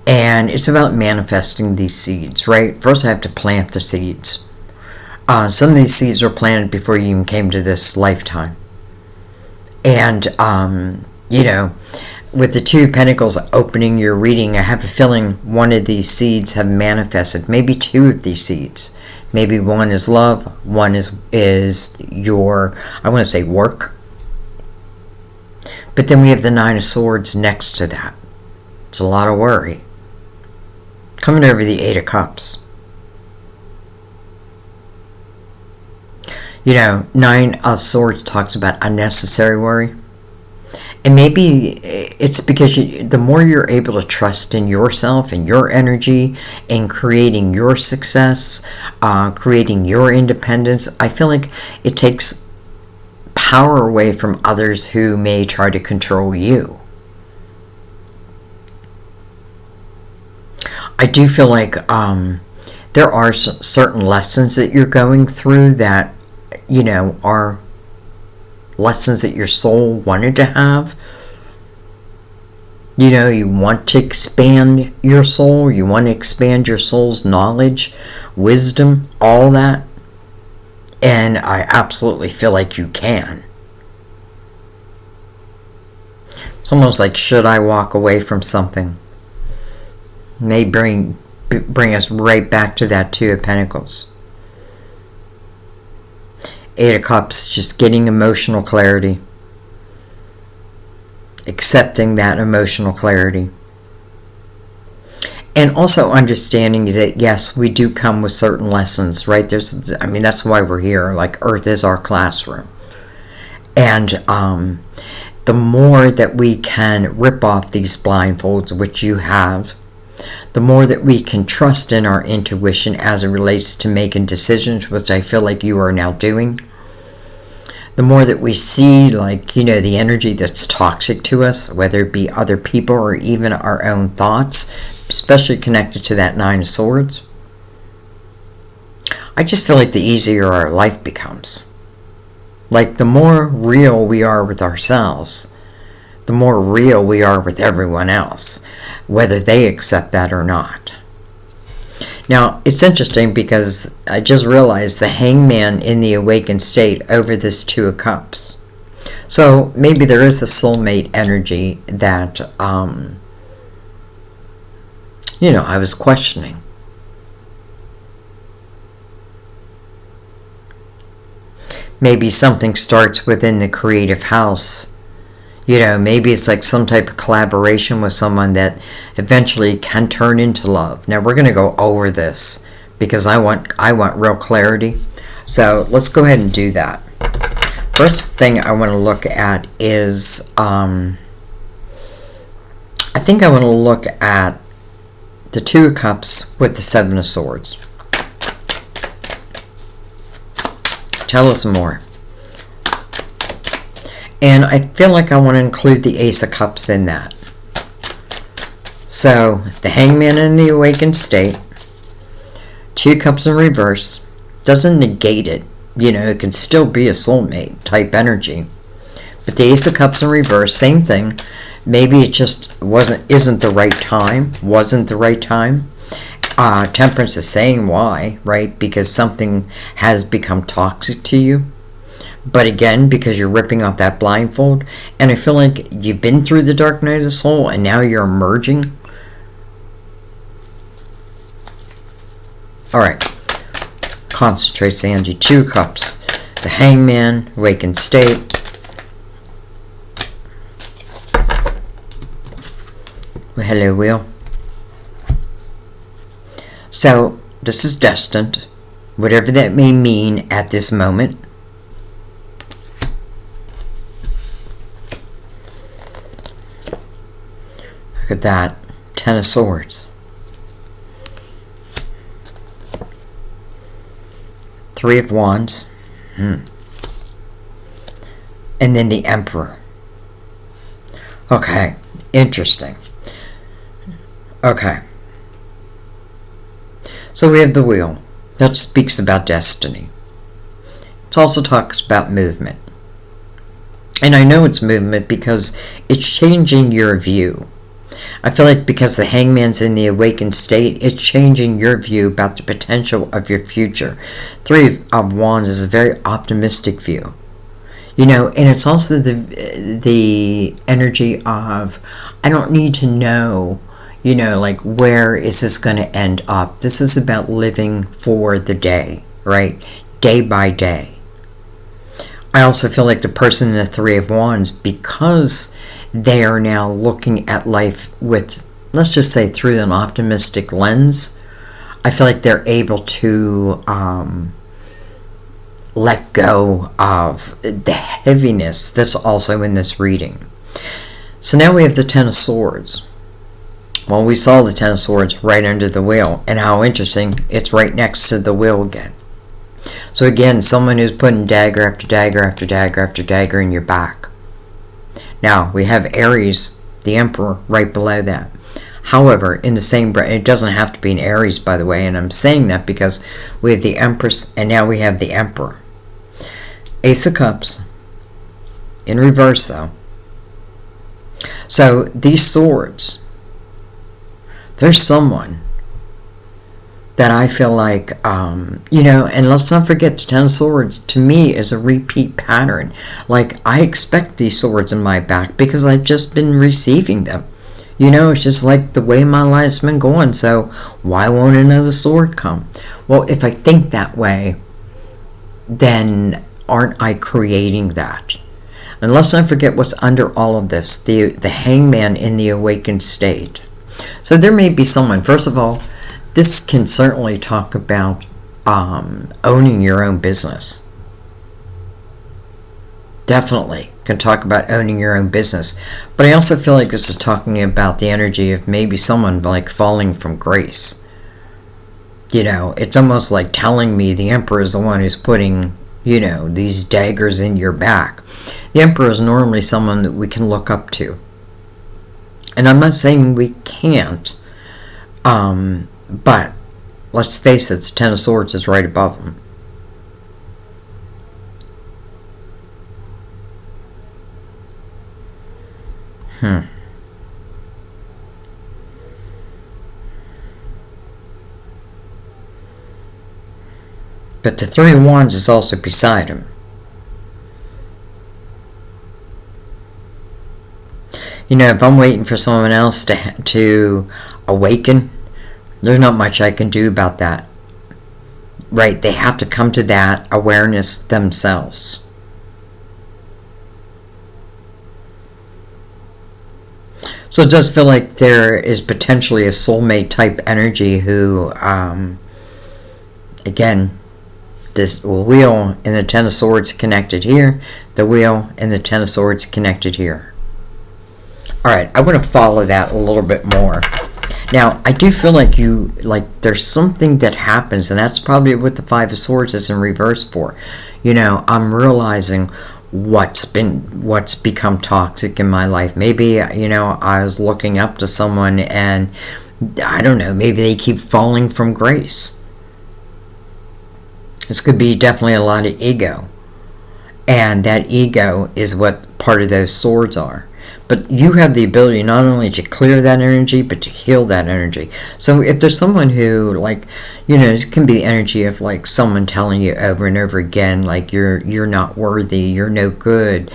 And it's about manifesting these seeds, right? First I have to plant the seeds. Some of these seeds were planted before you even came to this lifetime. And, you know, with the Two of Pentacles opening your reading, I have a feeling one of these seeds have manifested. Maybe two of these seeds. Maybe one is love, one is your, I want to say work. But then we have the Nine of Swords next to that. It's a lot of worry. Coming over the Eight of Cups. You know, Nine of Swords talks about unnecessary worry. And maybe it's because the more you're able to trust in yourself and your energy and creating your success, creating your independence, I feel like it takes power away from others who may try to control you. I do feel like there are certain lessons that you're going through that, you know, are lessons that your soul wanted to have. You know, you want to expand your soul. You want to expand your soul's knowledge, wisdom, all that. And I absolutely feel like you can. It's almost like, should I walk away from something? May bring us right back to that Two of Pentacles. Eight of Cups, just getting emotional clarity. Accepting that emotional clarity. And also understanding that, yes, we do come with certain lessons, right? I mean, that's why we're here. Like, Earth is our classroom. And the more that we can rip off these blindfolds, which you have, the more that we can trust in our intuition as it relates to making decisions, which I feel like you are now doing. The more that we see, like, you know, the energy that's toxic to us, whether it be other people or even our own thoughts, especially connected to that Nine of Swords. I just feel like the easier our life becomes. Like, the more real we are with ourselves, the more real we are with everyone else, whether they accept that or not. Now, it's interesting because I just realized the Hangman in the awakened state over this Two of Cups. So maybe there is a soulmate energy that, you know, I was questioning. Maybe something starts within the creative house. You know, maybe it's like some type of collaboration with someone that eventually can turn into love. Now, we're going to go over this because I want real clarity. So let's go ahead and do that. First thing I want to look at is, I think I want to look at the Two of Cups with the Seven of Swords. Tell us more. And I feel like I want to include the Ace of Cups in that. So, the Hangman in the awakened state, Two of Cups in reverse, doesn't negate it. You know, it can still be a soulmate type energy. But the Ace of Cups in reverse, same thing. maybe it just isn't the right time. Wasn't the right time. Temperance is saying why, right? Because something has become toxic to you. But again, because you're ripping off that blindfold, and I feel like you've been through the dark night of the soul, and now you're emerging. All right. Concentrate, Sandy. 2 cups. The Hangman, awakened state. Well, hello, Wheel. So, this is destined, whatever that may mean at this moment. Look at that. 10 of Swords. 3 of Wands. And then the Emperor. Okay. Interesting. Okay. So we have the Wheel. That speaks about destiny. It also talks about movement. And I know it's movement because it's changing your view. I feel like because the Hangman's in the awakened state, it's changing your view about the potential of your future. 3 of Wands is a very optimistic view. You know, and it's also the energy of, I don't need to know, you know, like, where is this going to end up? This is about living for the day, right? Day by day. I also feel like the person in the 3 of Wands, because they are now looking at life with, let's just say, through an optimistic lens, I feel like they're able to let go of the heaviness that's also in this reading. So now we have the 10 of Swords. Well, we saw the 10 of Swords right under the Wheel, and how interesting, it's right next to the Wheel again. So again, someone who's putting dagger after dagger after dagger after dagger in your back. Now, we have Aries, the Emperor, right below that. However, in the same breath, it doesn't have to be an Aries, by the way, and I'm saying that because we have the Empress, and now we have the Emperor. Ace of Cups, in reverse, though. So, these swords, there's someone that I feel like, you know, and let's not forget the 10 of Swords, to me, is a repeat pattern. Like, I expect these swords in my back because I've just been receiving them. You know, it's just like the way my life's been going, so why won't another sword come? Well, if I think that way, then aren't I creating that? And let's not forget what's under all of this, the Hangman in the awakened state. So there may be someone, first of all, this can certainly talk about owning your own business. Definitely can talk about owning your own business. But I also feel like this is talking about the energy of maybe someone like falling from grace. You know, it's almost like telling me the Emperor is the one who's putting, you know, these daggers in your back. The Emperor is normally someone that we can look up to. And I'm not saying we can't. But let's face it, the 10 of Swords is right above him. But the 3 of Wands is also beside him. You know, if I'm waiting for someone else to awaken, there's not much I can do about that. Right? They have to come to that awareness themselves. So it does feel like there is potentially a soulmate type energy who, again, this Wheel and the 10 of Swords connected here, the Wheel and the 10 of Swords connected here. Alright, I want to follow that a little bit more. Now, I do feel like there's something that happens, and that's probably what the 5 of Swords is in reverse for. You know, I'm realizing what's become toxic in my life. Maybe, you know, I was looking up to someone and, I don't know, maybe they keep falling from grace. This could be definitely a lot of ego. And that ego is what part of those swords are. But you have the ability not only to clear that energy, but to heal that energy. So if there's someone who, like, you know, this can be the energy of like someone telling you over and over again, like you're not worthy, you're no good,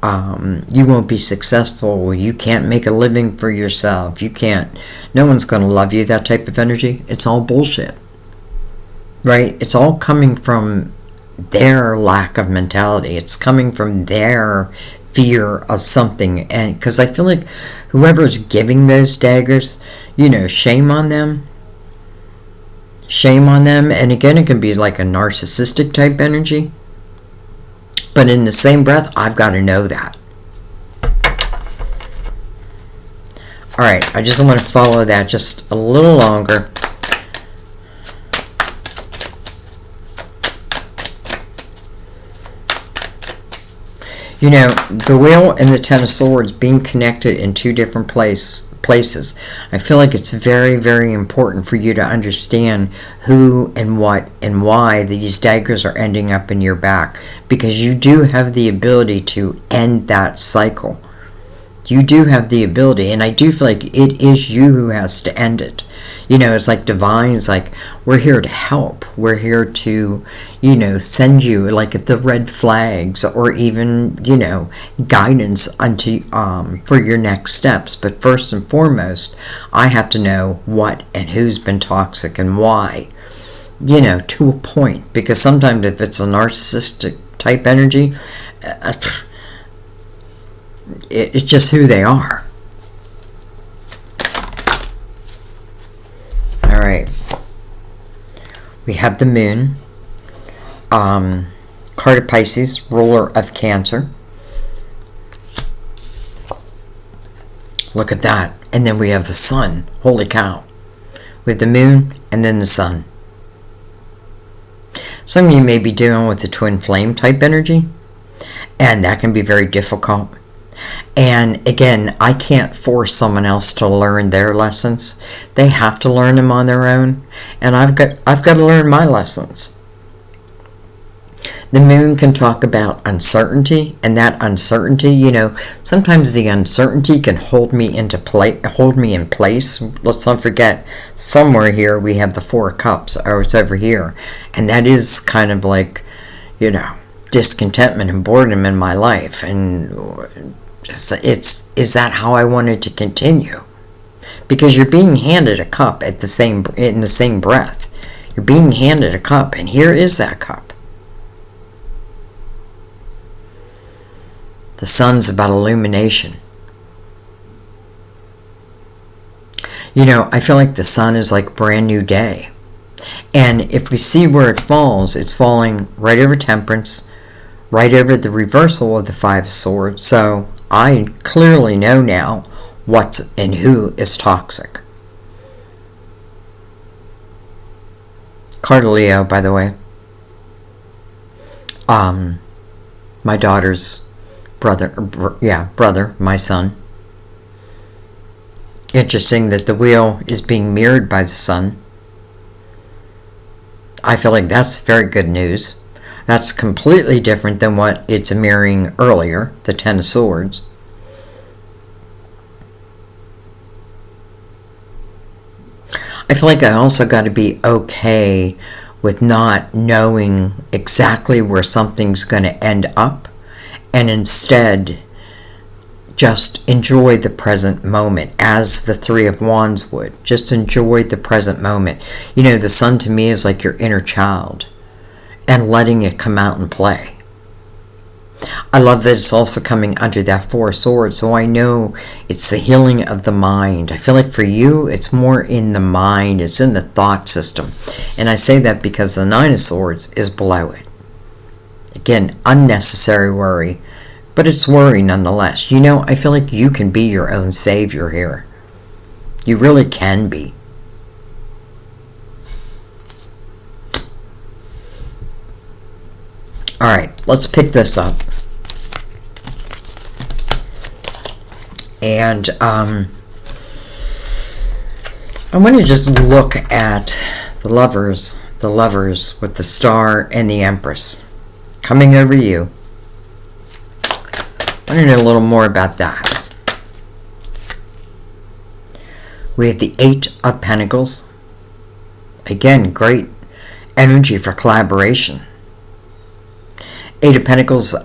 you won't be successful, you can't make a living for yourself, you can't, no one's going to love you, that type of energy. It's all bullshit, right? It's all coming from their lack of mentality. It's coming from their fear of something. And because I feel like whoever's giving those daggers, you know, shame on them. Shame on them. And again, it can be like a narcissistic type energy. But in the same breath, I've got to know that. Alright, I just want to follow that just a little longer. You know, the Wheel and the Ten of Swords being connected in two different places. I feel like it's very, very important for you to understand who and what and why these daggers are ending up in your back. Because you do have the ability to end that cycle. You do have the ability, and I do feel like it is you who has to end it. You know, it's like divine. It's like, we're here to help. We're here to, you know, send you like the red flags, or even, you know, guidance unto for your next steps. But first and foremost, I have to know what and who's been toxic and why. You know, to a point. Because sometimes if it's a narcissistic type energy, it's just who they are. Alright. We have the Moon. Card of Pisces, ruler of Cancer. Look at that. And then we have the Sun. Holy cow. We have the Moon and then the Sun. Some of you may be dealing with the twin flame type energy. And that can be very difficult. And again, I can't force someone else to learn their lessons. They have to learn them on their own, and I've got to learn my lessons. The Moon can talk about uncertainty, and that uncertainty, you know, sometimes the uncertainty can hold me in place. Let's not forget, somewhere here we have the Four of Cups, or it's over here, and that is kind of like, you know, discontentment and boredom in my life, and is that how I wanted to continue? Because you're being handed a cup in the same breath. You're being handed a cup, and here is that cup. The Sun's about illumination. You know, I feel like the Sun is like a brand new day. And if we see where it falls, it's falling right over Temperance, right over the reversal of the Five of Swords. So I clearly know now what and who is toxic. Card of Leo, by the way. My daughter's brother, my son. Interesting that the Wheel is being mirrored by the Sun. I feel like that's very good news. That's completely different than what it's mirroring earlier, the Ten of Swords. I feel like I also got to be okay with not knowing exactly where something's going to end up, and instead just enjoy the present moment, as the Three of Wands would. Just enjoy the present moment. You know, the Sun to me is like your inner child, and letting it come out and play. I love that it's also coming under that Four of Swords, so I know it's the healing of the mind. I feel like for you, it's more in the mind, it's in the thought system. And I say that because the Nine of Swords is below it. Again, unnecessary worry, but it's worry nonetheless. You know, I feel like you can be your own savior here. You really can be. Alright, let's pick this up. And I want to just look at the lovers with the Star and the Empress coming over you. I want to know a little more about that. We have the Eight of Pentacles. Again, great energy for collaboration. Eight of Pentacles,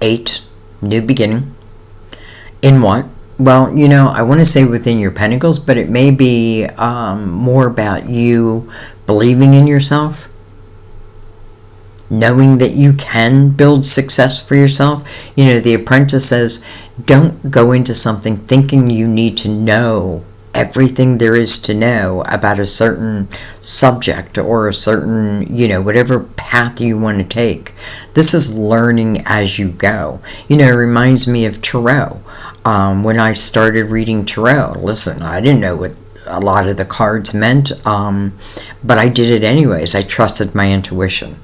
eight, new beginning. In what? Well, I want to say within your pentacles, but it may be more about you believing in yourself, knowing that you can build success for yourself. The Apprentice says, don't go into something thinking you need to know everything there is to know about a certain subject or a certain, whatever path you want to take. This is learning as you go. It reminds me of tarot. When I started reading tarot, listen, I didn't know what a lot of the cards meant, but I did it anyways. I trusted my intuition.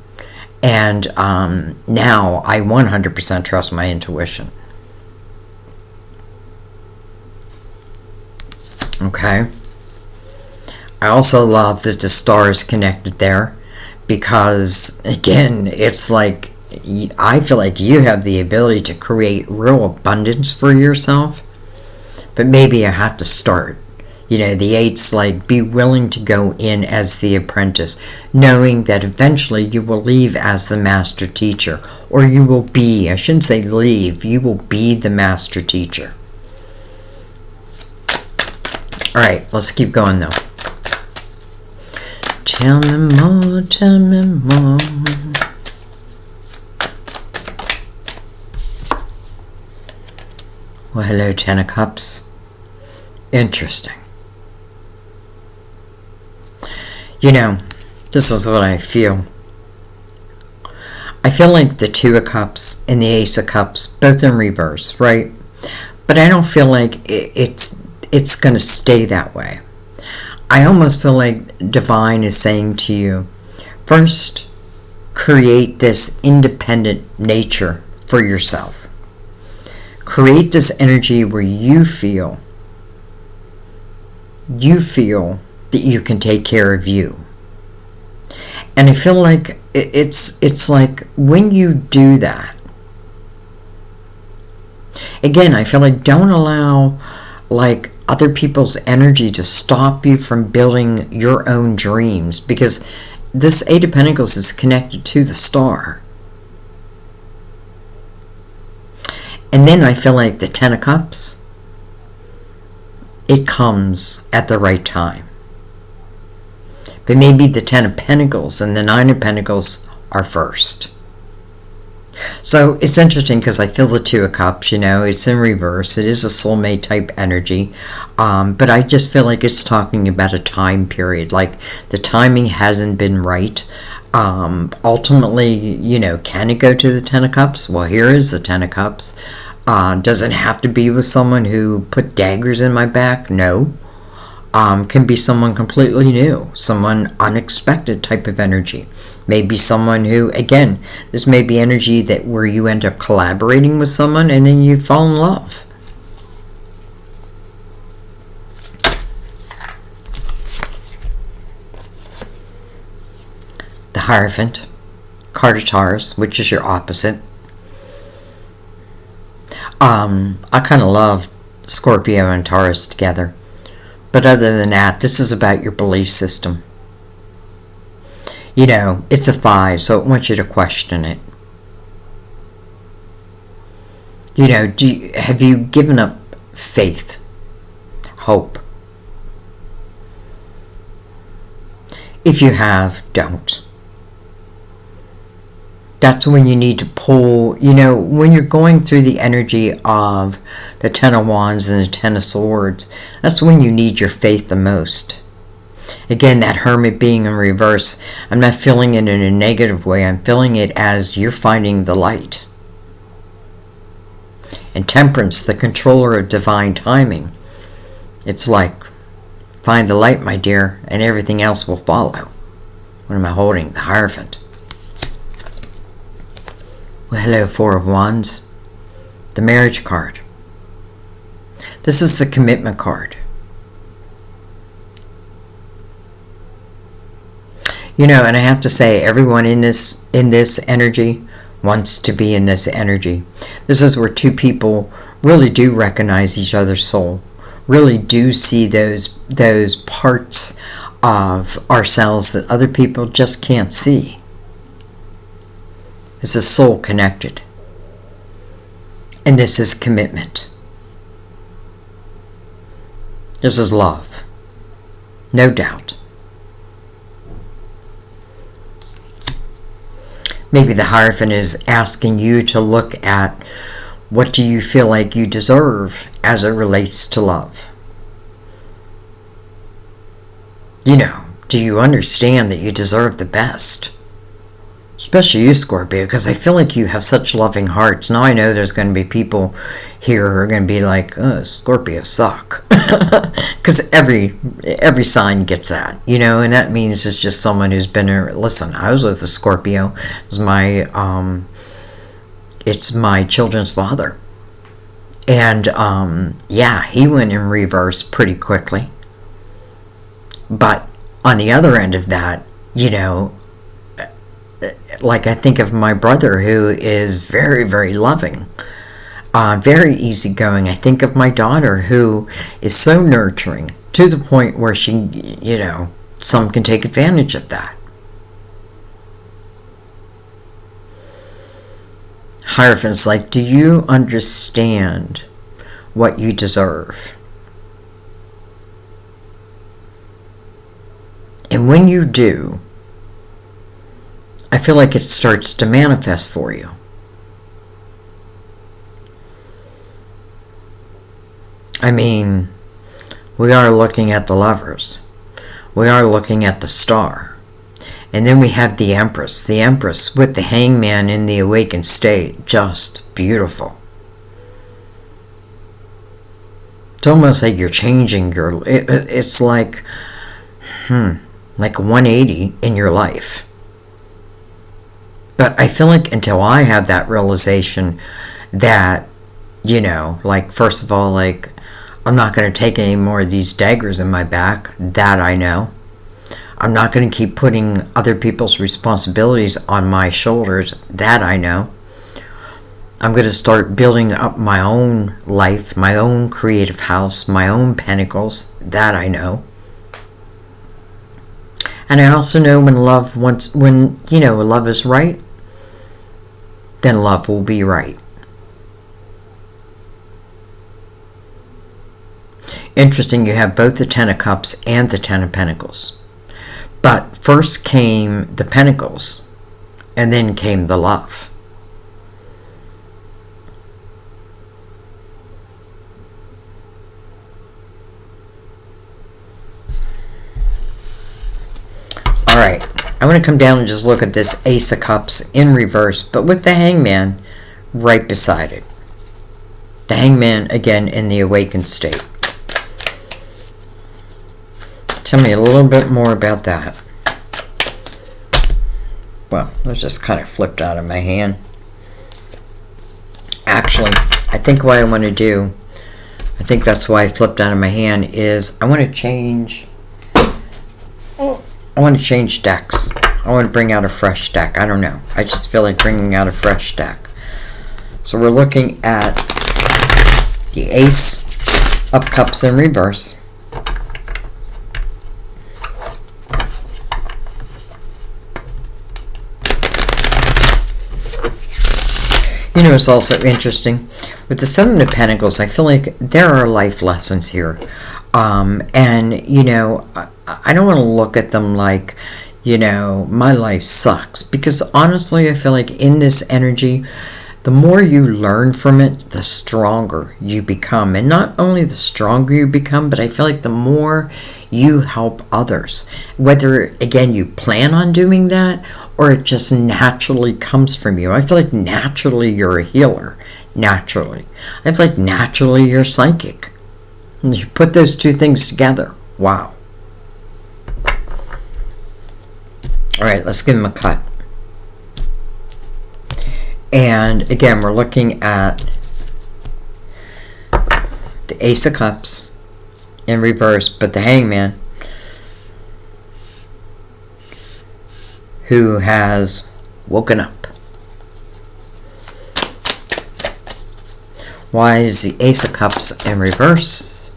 And now I 100% trust my intuition. Okay. I also love that the stars connected there because, again, it's like I feel like you have the ability to create real abundance for yourself, but maybe I have to start. The eight's like, be willing to go in as the apprentice, knowing that eventually you will leave as the master teacher, or you will be, I shouldn't say leave, you will be the master teacher. All right, let's keep going though. Tell me more, tell me more. Well, hello, Ten of Cups. Interesting. This is what I feel. I feel like the Two of Cups and the Ace of Cups, both in reverse, right? But I don't feel like it's going to stay that way. I almost feel like Divine is saying to you, first, create this independent nature for yourself. Create this energy where you feel that you can take care of you. And I feel like it's like when you do that, again, I feel like don't allow like other people's energy to stop you from building your own dreams, because this Eight of Pentacles is connected to the star. And then I feel like the Ten of Cups, it comes at the right time. But maybe the Ten of Pentacles and the Nine of Pentacles are first. So it's interesting because I feel the Two of Cups, it's in reverse. It is a soulmate type energy. But I just feel like it's talking about a time period. Like the timing hasn't been right. Ultimately, can it go to the Ten of Cups? Well, here is the Ten of Cups. Does it have to be with someone who put daggers in my back? No. Can be someone completely new, someone unexpected type of energy. Maybe someone who, again, this may be energy that where you end up collaborating with someone and then you fall in love. The Hierophant, card of Taurus, which is your opposite. I kind of love Scorpio and Taurus together. But other than that, this is about your belief system. It's a 5, so it wants you to question it. Have you given up faith, hope? If you have, don't. That's when you need to pull, when you're going through the energy of the Ten of Wands and the Ten of Swords, that's when you need your faith the most. Again, that Hermit being in reverse, I'm not feeling it in a negative way. I'm feeling it as you're finding the light. And Temperance, the controller of divine timing, it's like, find the light, my dear, and everything else will follow. What am I holding? The Hierophant. Well, hello, Four of Wands. The Marriage card. This is the Commitment card. And I have to say, everyone in this energy wants to be in this energy. This is where two people really do recognize each other's soul, really do see those parts of ourselves that other people just can't see. Is the soul connected? And this is commitment. This is love. No doubt. Maybe the Hierophant is asking you to look at what do you feel like you deserve as it relates to love. You know, do you understand that you deserve the best? Especially you, Scorpio, because I feel like you have such loving hearts. Now I know there's going to be people here who are going to be like, oh, Scorpio suck. Because every sign gets that, you know, and that means it's just someone who's been there. Listen, I was with the Scorpio. It's my children's father. And, yeah, he went in reverse pretty quickly. But on the other end of that, you know, like I think of my brother who is very, very loving, very easygoing. I think of my daughter who is so nurturing to the point where she, you know, some can take advantage of that. Hierophant's like, do you understand what you deserve? And when you do, I feel like it starts to manifest for you. I mean, we are looking at the Lovers. We are looking at the Star. And then we have the Empress. The Empress with the Hangman in the awakened state. Just beautiful. It's almost like you're changing your... It's like... like 180 in your life. But I feel like until I have that realization that, you know, like, first of all, like, I'm not going to take any more of these daggers in my back. That I know. I'm not going to keep putting other people's responsibilities on my shoulders. That I know. I'm going to start building up my own life, my own creative house, my own pentacles. That I know. And I also know when you know, love is right, then love will be right. Interesting, you have both the Ten of Cups and the Ten of Pentacles. But first came the Pentacles, and then came the love. Alright, I want to come down and just look at this Ace of Cups in reverse, but with the Hangman right beside it. The Hangman, again, in the awakened state. Tell me a little bit more about that. Well, it just kind of flipped out of my hand. Actually, I think what I want to do, I think that's why I flipped out of my hand, is I want to change... I want to change decks. I want to bring out a fresh deck. I don't know. I just feel like bringing out a fresh deck. So we're looking at the Ace of Cups in reverse. You know, it's also interesting. With the Seven of Pentacles, I feel like there are life lessons here. And, you know, I don't want to look at them like, you know, my life sucks. Because honestly, I feel like in this energy, the more you learn from it, the stronger you become. And not only the stronger you become, but I feel like the more you help others. Whether, again, you plan on doing that or it just naturally comes from you. I feel like naturally you're a healer. Naturally. I feel like naturally you're psychic. And you put those two things together. Wow. Alright, let's give him a cut. And again, we're looking at the Ace of Cups in reverse, but the Hangman, who has woken up. Why is the Ace of Cups in reverse?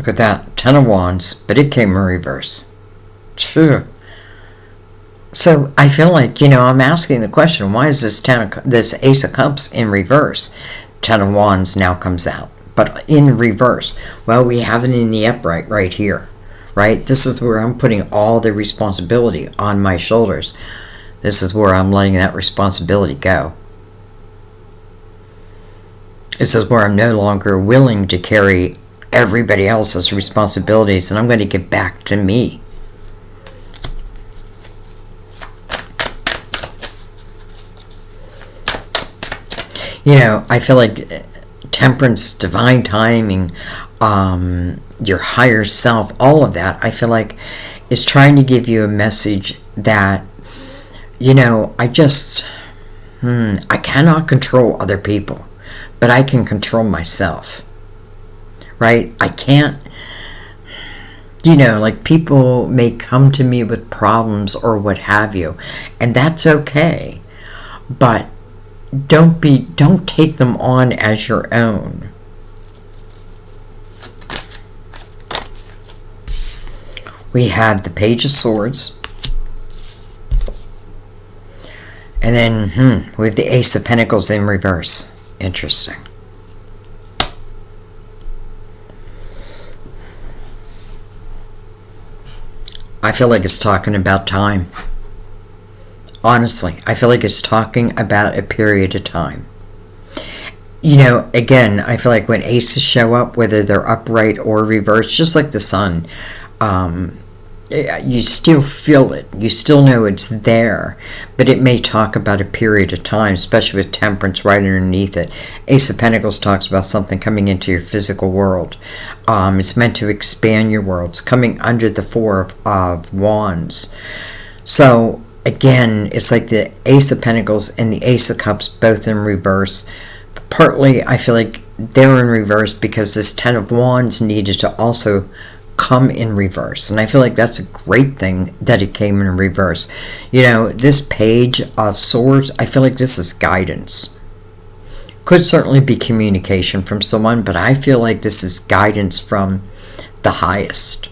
Look at that. 10 of Wands, but it came in reverse. Phew. So I feel like, I'm asking the question, why is this Ace of Cups in reverse? 10 of Wands now comes out, but in reverse. Well, we have it in the upright right here, right? This is where I'm putting all the responsibility on my shoulders. This is where I'm letting that responsibility go. This is where I'm no longer willing to carry everybody else's responsibilities, and I'm going to get back to me. I feel like temperance, divine timing, your higher self, all of that, I feel like is trying to give you a message that, I cannot control other people, but I can control myself, right? I can't, like people may come to me with problems or what have you, and that's okay, but don't take them on as your own. We have the Page of Swords. And then, we have the Ace of Pentacles in reverse. Interesting. I feel like it's talking about time. Honestly, I feel like it's talking about a period of time. Again, I feel like when aces show up, whether they're upright or reversed, just like the sun, you still feel it. You still know it's there, but it may talk about a period of time, especially with temperance right underneath it. Ace of Pentacles talks about something coming into your physical world. It's meant to expand your world. It's coming under the Four of Wands. So, again, it's like the Ace of Pentacles and the Ace of Cups both in reverse. Partly, I feel like they're in reverse because this 10 of Wands needed to also come in reverse. And I feel like that's a great thing that it came in reverse. This Page of Swords, I feel like this is guidance. Could certainly be communication from someone, but I feel like this is guidance from the highest.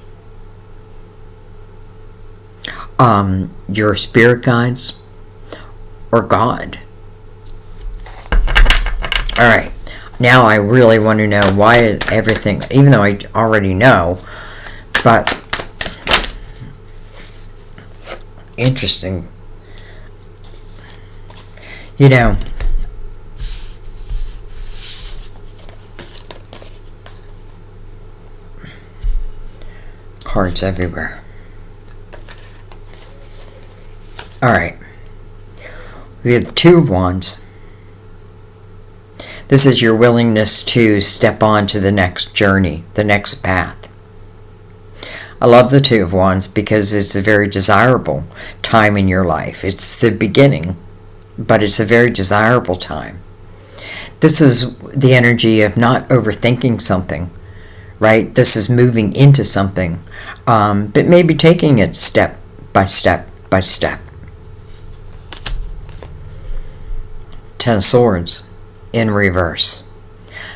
Your spirit guides or God. Alright, now I really want to know why everything, even though I already know, but interesting. Cards everywhere. Alright, we have the Two of Wands. This is your willingness to step on to the next journey, the next path. I love the Two of Wands because it's a very desirable time in your life. It's the beginning, but it's a very desirable time. This is the energy of not overthinking something, right? This is moving into something, but maybe taking it step by step by step. 10 of Swords in reverse.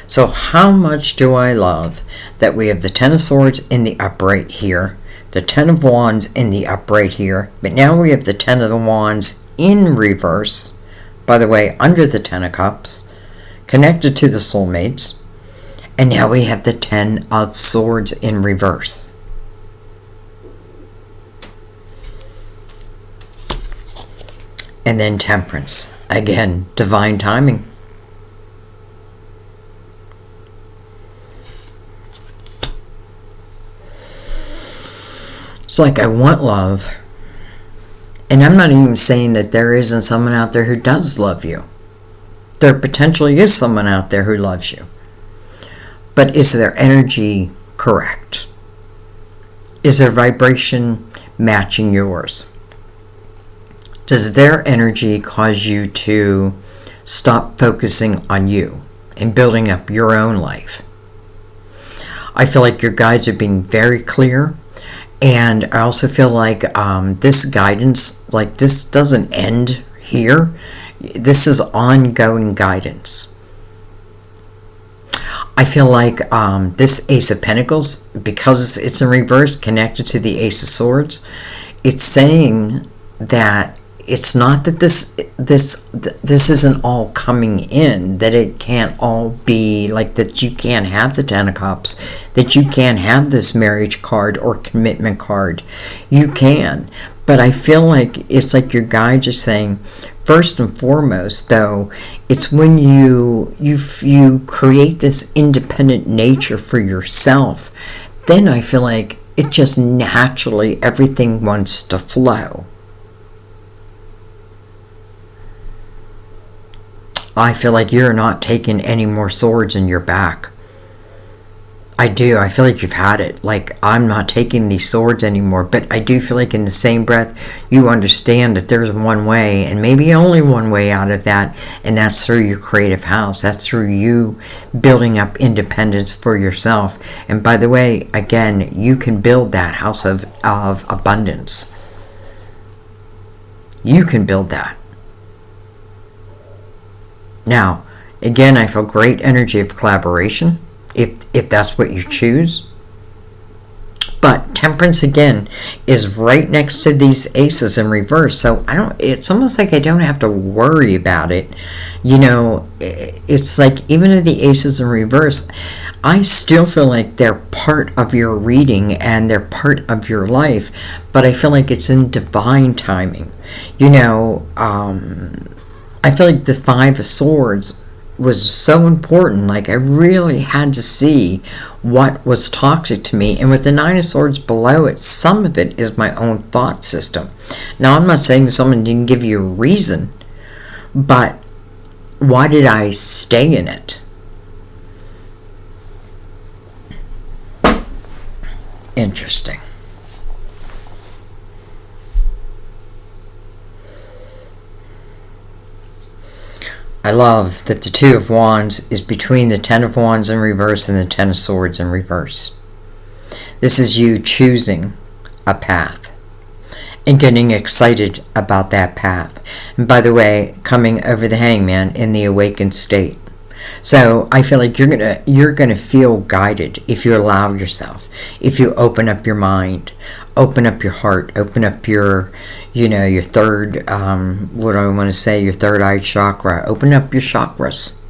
So how much do I love that we have the 10 of Swords in the upright here, the 10 of Wands in the upright here, but now we have the 10 of the Wands in reverse, by the way, under the 10 of Cups, connected to the soulmates, and now we have the 10 of Swords in reverse. And then Temperance. Again, divine timing. It's like I want love. And I'm not even saying that there isn't someone out there who does love you. There potentially is someone out there who loves you. But is their energy correct? Is their vibration matching yours? Does their energy cause you to stop focusing on you and building up your own life? I feel like your guides are being very clear, and I also feel like this guidance, like this doesn't end here. This is ongoing guidance. I feel like this Ace of Pentacles, because it's in reverse, connected to the Ace of Swords, it's saying that it's not that this isn't all coming in, that it can't all be like that. You can't have the Ten of Cups, that you can't have this marriage card or commitment card. You can, but I feel like it's like your guides are saying, first and foremost, though, it's when you create this independent nature for yourself, then I feel like it just naturally, everything wants to flow. I feel like you're not taking any more swords in your back. I do. I feel like you've had it. Like, I'm not taking these swords anymore. But I do feel like in the same breath, you understand that there's one way, and maybe only one way out of that, and that's through your creative house. That's through you building up independence for yourself. And by the way, again, you can build that house of abundance. You can build that. Now, again, I feel great energy of collaboration, if that's what you choose. But Temperance, again, is right next to these aces in reverse. So it's almost like I don't have to worry about it. You know, it's like even if the aces in reverse, I still feel like they're part of your reading and they're part of your life. But I feel like it's in divine timing. You know, I feel like the Five of Swords was so important. Like, I really had to see what was toxic to me. And with the Nine of Swords below it, some of it is my own thought system. Now, I'm not saying someone didn't give you a reason, but why did I stay in it? Interesting. I love that the Two of Wands is between the Ten of Wands in reverse and the Ten of Swords in reverse. This is you choosing a path and getting excited about that path. And by the way, coming over the Hangman in the awakened state. So I feel like you're gonna feel guided if you allow yourself, if you open up your mind, open up your heart, open up your, your third, what do I want to say, your third eye chakra. Open up your chakras.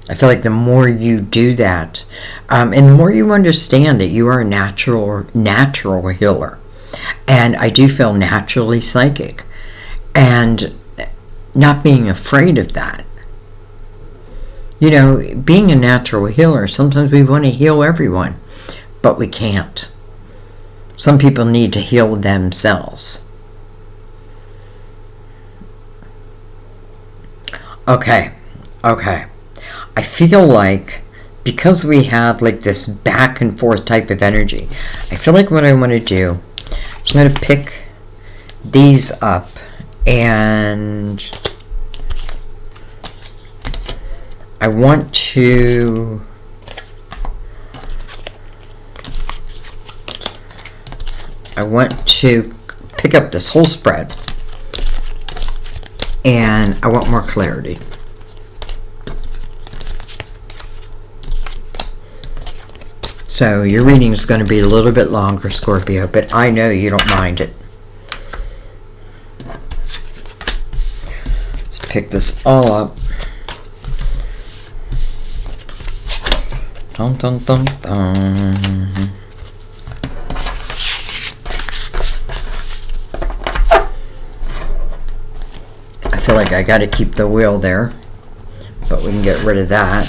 I feel like the more you do that, and the more you understand that you are a natural healer, and I do feel naturally psychic, and not being afraid of that. You know, being a natural healer, sometimes we want to heal everyone, but we can't. Some people need to heal themselves. Okay. I feel like because we have like this back and forth type of energy, I feel like what I want to do is I'm going to pick these up and I want to pick up this whole spread, and I want more clarity. So your reading is going to be a little bit longer, Scorpio, but I know you don't mind it. Let's pick this all up. Dun, dun, dun, dun. I feel like I got to keep the wheel there, but we can get rid of that.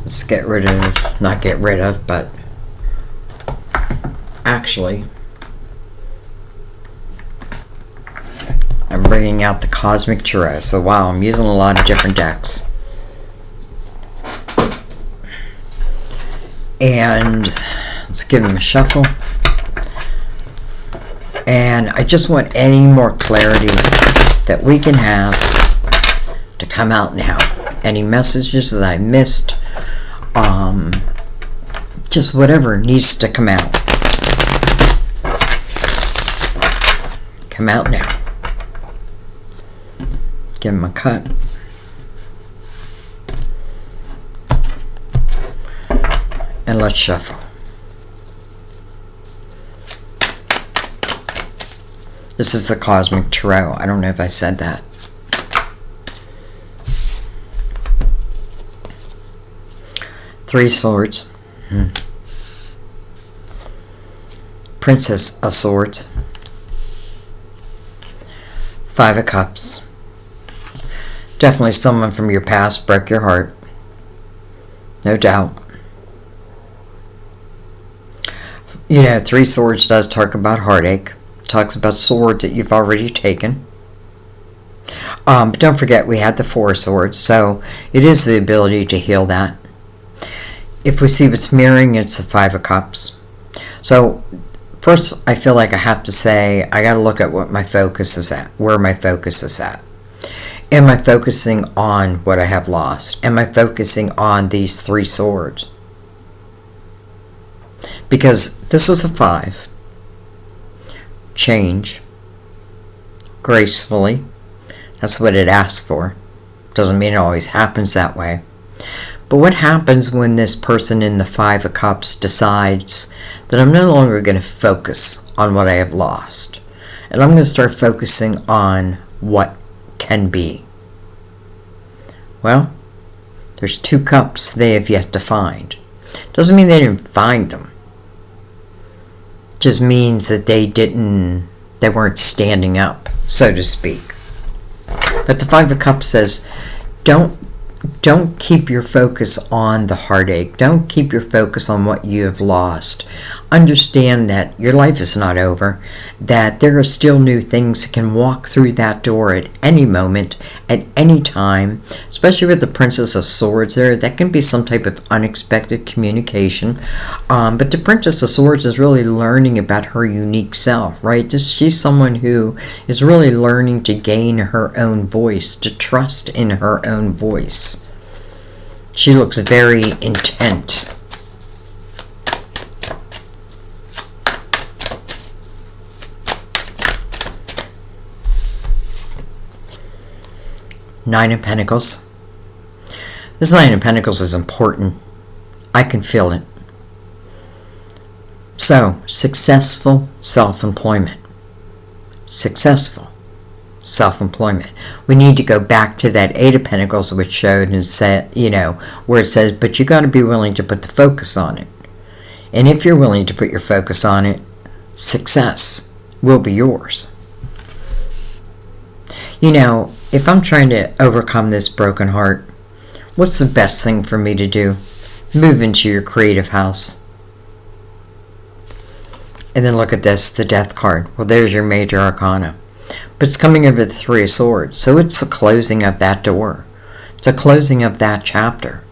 Let's get rid of, not get rid of, but actually, I'm bringing out the Cosmic Tarot. So wow, I'm using a lot of different decks. And let's give them a shuffle. And I just want any more clarity that we can have to come out now. Any messages that I missed, just whatever needs to come out. Come out now. Give him a cut. And let's shuffle. This is the Cosmic Tarot. I don't know if I said that. Three Swords. Princess of Swords. Five of Cups. Definitely someone from your past broke your heart. No doubt. You know, Three Swords does talk about heartache. Talks about swords that you've already taken. But don't forget, we had the Four Swords, so it is the ability to heal that. If we see what's mirroring, it's the Five of Cups. So, first, I feel like I have to say, I got to look at what my focus is at, where my focus is at. Am I focusing on what I have lost? Am I focusing on these Three Swords? Because this is a 5. Change. Gracefully. That's what it asks for. Doesn't mean it always happens that way. But what happens when this person in the Five of Cups decides that I'm no longer going to focus on what I have lost, and I'm going to start focusing on what can be? Well, there's 2 cups they have yet to find. Doesn't mean they didn't find them. Just means that they weren't standing up, so to speak. But the Five of Cups says, don't keep your focus on the heartache. Don't keep your focus on what you have lost. Understand that your life is not over, that there are still new things that can walk through that door at any moment, at any time, especially with the Princess of Swords there. That can be some type of unexpected communication. But the Princess of Swords is really learning about her unique self, right? She's someone who is really learning to gain her own voice, to trust in her own voice. She looks very intent. Nine of Pentacles. This Nine of Pentacles is important. I can feel it. So, successful self-employment. Successful self-employment. We need to go back to that Eight of Pentacles, which showed and said, where it says, but you got to be willing to put the focus on it. And if you're willing to put your focus on it, success will be yours. If I'm trying to overcome this broken heart, what's the best thing for me to do? Move into your creative house. And then look at this, the Death card. Well, there's your major arcana. But it's coming over the Three of Swords. So it's the closing of that door. It's a closing of that chapter.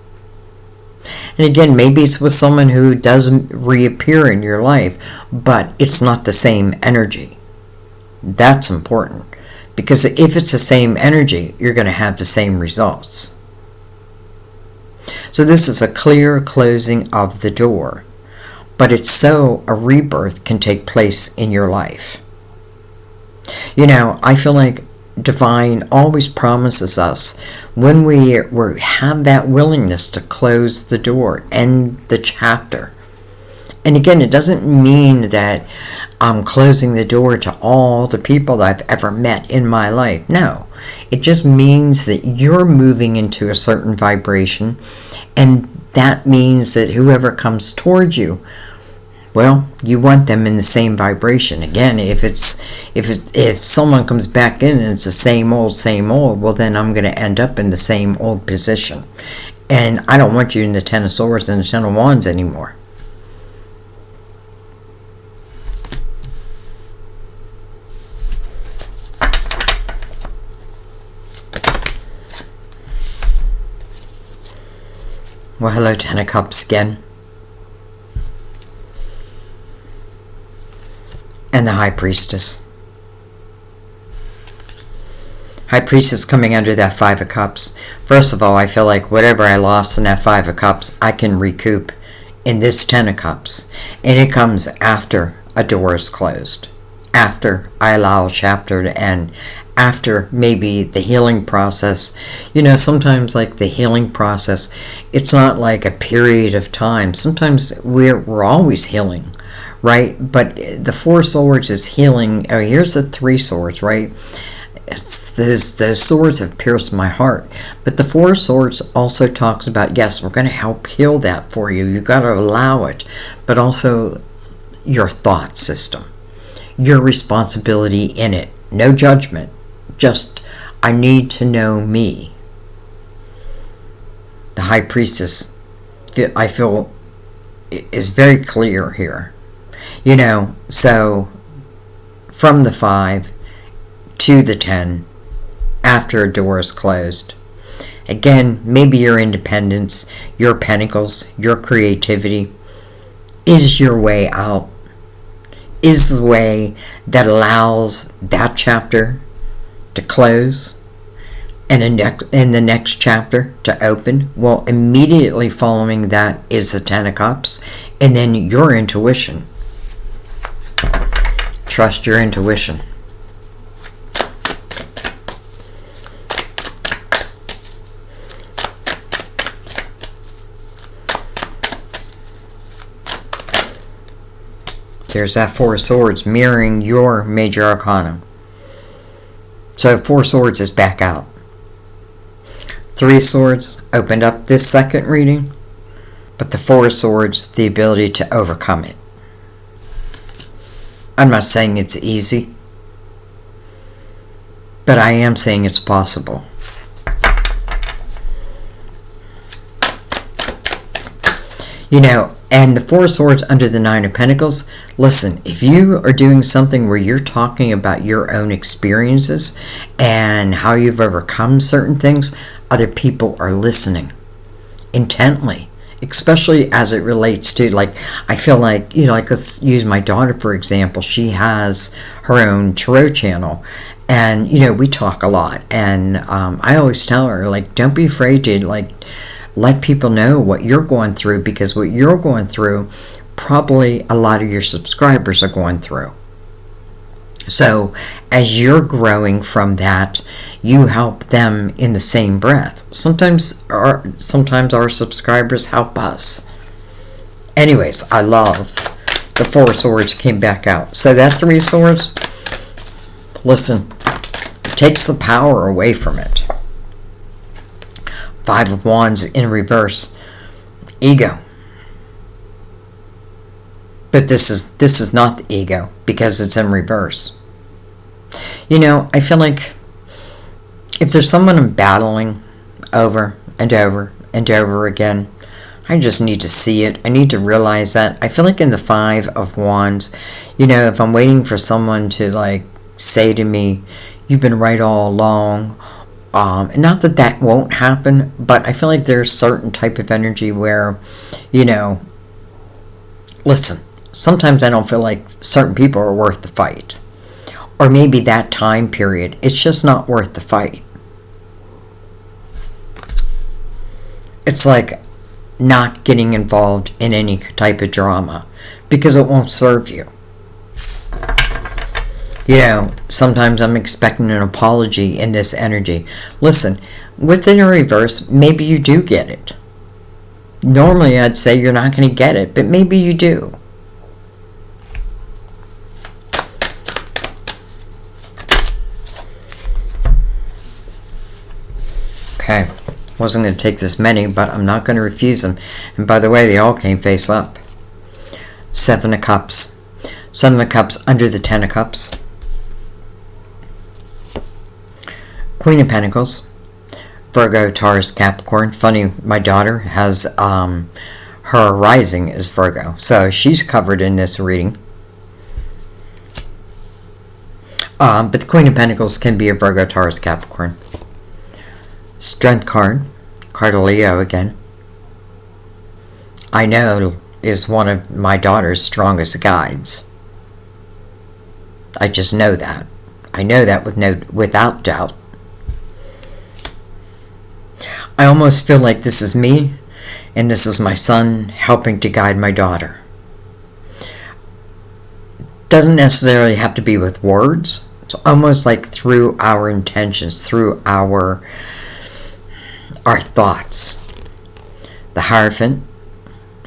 And again, maybe it's with someone who doesn't reappear in your life, but it's not the same energy. That's important. Because if it's the same energy, you're going to have the same results. So this is a clear closing of the door. But it's so a rebirth can take place in your life. I feel like Divine always promises us when we have that willingness to close the door, end the chapter. And again, it doesn't mean that I'm closing the door to all the people that I've ever met in my life. No, it just means that you're moving into a certain vibration, and that means that whoever comes towards you, well, you want them in the same vibration. Again, if someone comes back in and it's the same old, well, then I'm going to end up in the same old position. And I don't want you in the Ten of Swords and the Ten of Wands anymore. Well, hello, Ten of Cups again. And the High Priestess. High Priestess coming under that Five of Cups. First of all, I feel like whatever I lost in that Five of Cups, I can recoup in this Ten of Cups. And it comes after a door is closed. After I allow a chapter to end. after maybe the healing process. Sometimes like the healing process, it's not like a period of time. Sometimes we're always healing, right? But the Four Swords is healing. Oh, here's the Three Swords, right? It's those swords have pierced my heart. But the Four Swords also talks about, yes, we're going to help heal that for you. You got to allow it. But also your thought system, your responsibility in it. No judgment. Just, I need to know me. The High Priestess, I feel, is very clear here. So from the 5 to the 10 after a door is closed. Again, maybe your independence, your pentacles, your creativity is your way out, is the way that allows that chapter to close and the next chapter to open. Well, immediately following that is the 10 of Cups, and then your intuition. Trust your intuition. There's that Four Swords mirroring your major arcana. So Four Swords is back out. Three Swords opened up this second reading, but the Four Swords, the ability to overcome it. I'm not saying it's easy, but I am saying it's possible. And the Four Swords under the Nine of Pentacles, listen, if you are doing something where you're talking about your own experiences and how you've overcome certain things, other people are listening intently, especially as it relates to, like, I feel like, let's use my daughter, for example. She has her own tarot channel, and, we talk a lot, and I always tell her, like, don't be afraid to, like, let people know what you're going through, because what you're going through, probably a lot of your subscribers are going through. So as you're growing from that, you help them in the same breath. Sometimes our subscribers help us. Anyways, I love the Four Swords came back out. So that Three Swords, listen, takes the power away from it. Five of Wands in reverse. Ego. But this is not the ego, because it's in reverse. I feel like if there's someone I'm battling over and over and over again, I just need to see it. I need to realize that. I feel like in the Five of Wands, if I'm waiting for someone to, like, say to me, you've been right all along, not that that won't happen, but I feel like there's certain type of energy where, listen, sometimes I don't feel like certain people are worth the fight. Or maybe that time period, it's just not worth the fight. It's like not getting involved in any type of drama, because it won't serve you. Sometimes I'm expecting an apology in this energy. Listen, within a reverse, maybe you do get it. Normally, I'd say you're not going to get it, but maybe you do. Okay, wasn't going to take this many, but I'm not going to refuse them. And by the way, they all came face up. Seven of Cups. Seven of Cups under the Ten of Cups. Queen of Pentacles, Virgo, Taurus, Capricorn. Funny, my daughter has, her rising is Virgo, so she's covered in this reading. But the Queen of Pentacles can be a Virgo, Taurus, Capricorn. Strength card of Leo again. I know is one of my daughter's strongest guides. I just know that. I know that without doubt. I almost feel like this is me, and this is my son helping to guide my daughter. Doesn't necessarily have to be with words. It's almost like through our intentions, through our thoughts. The Hierophant,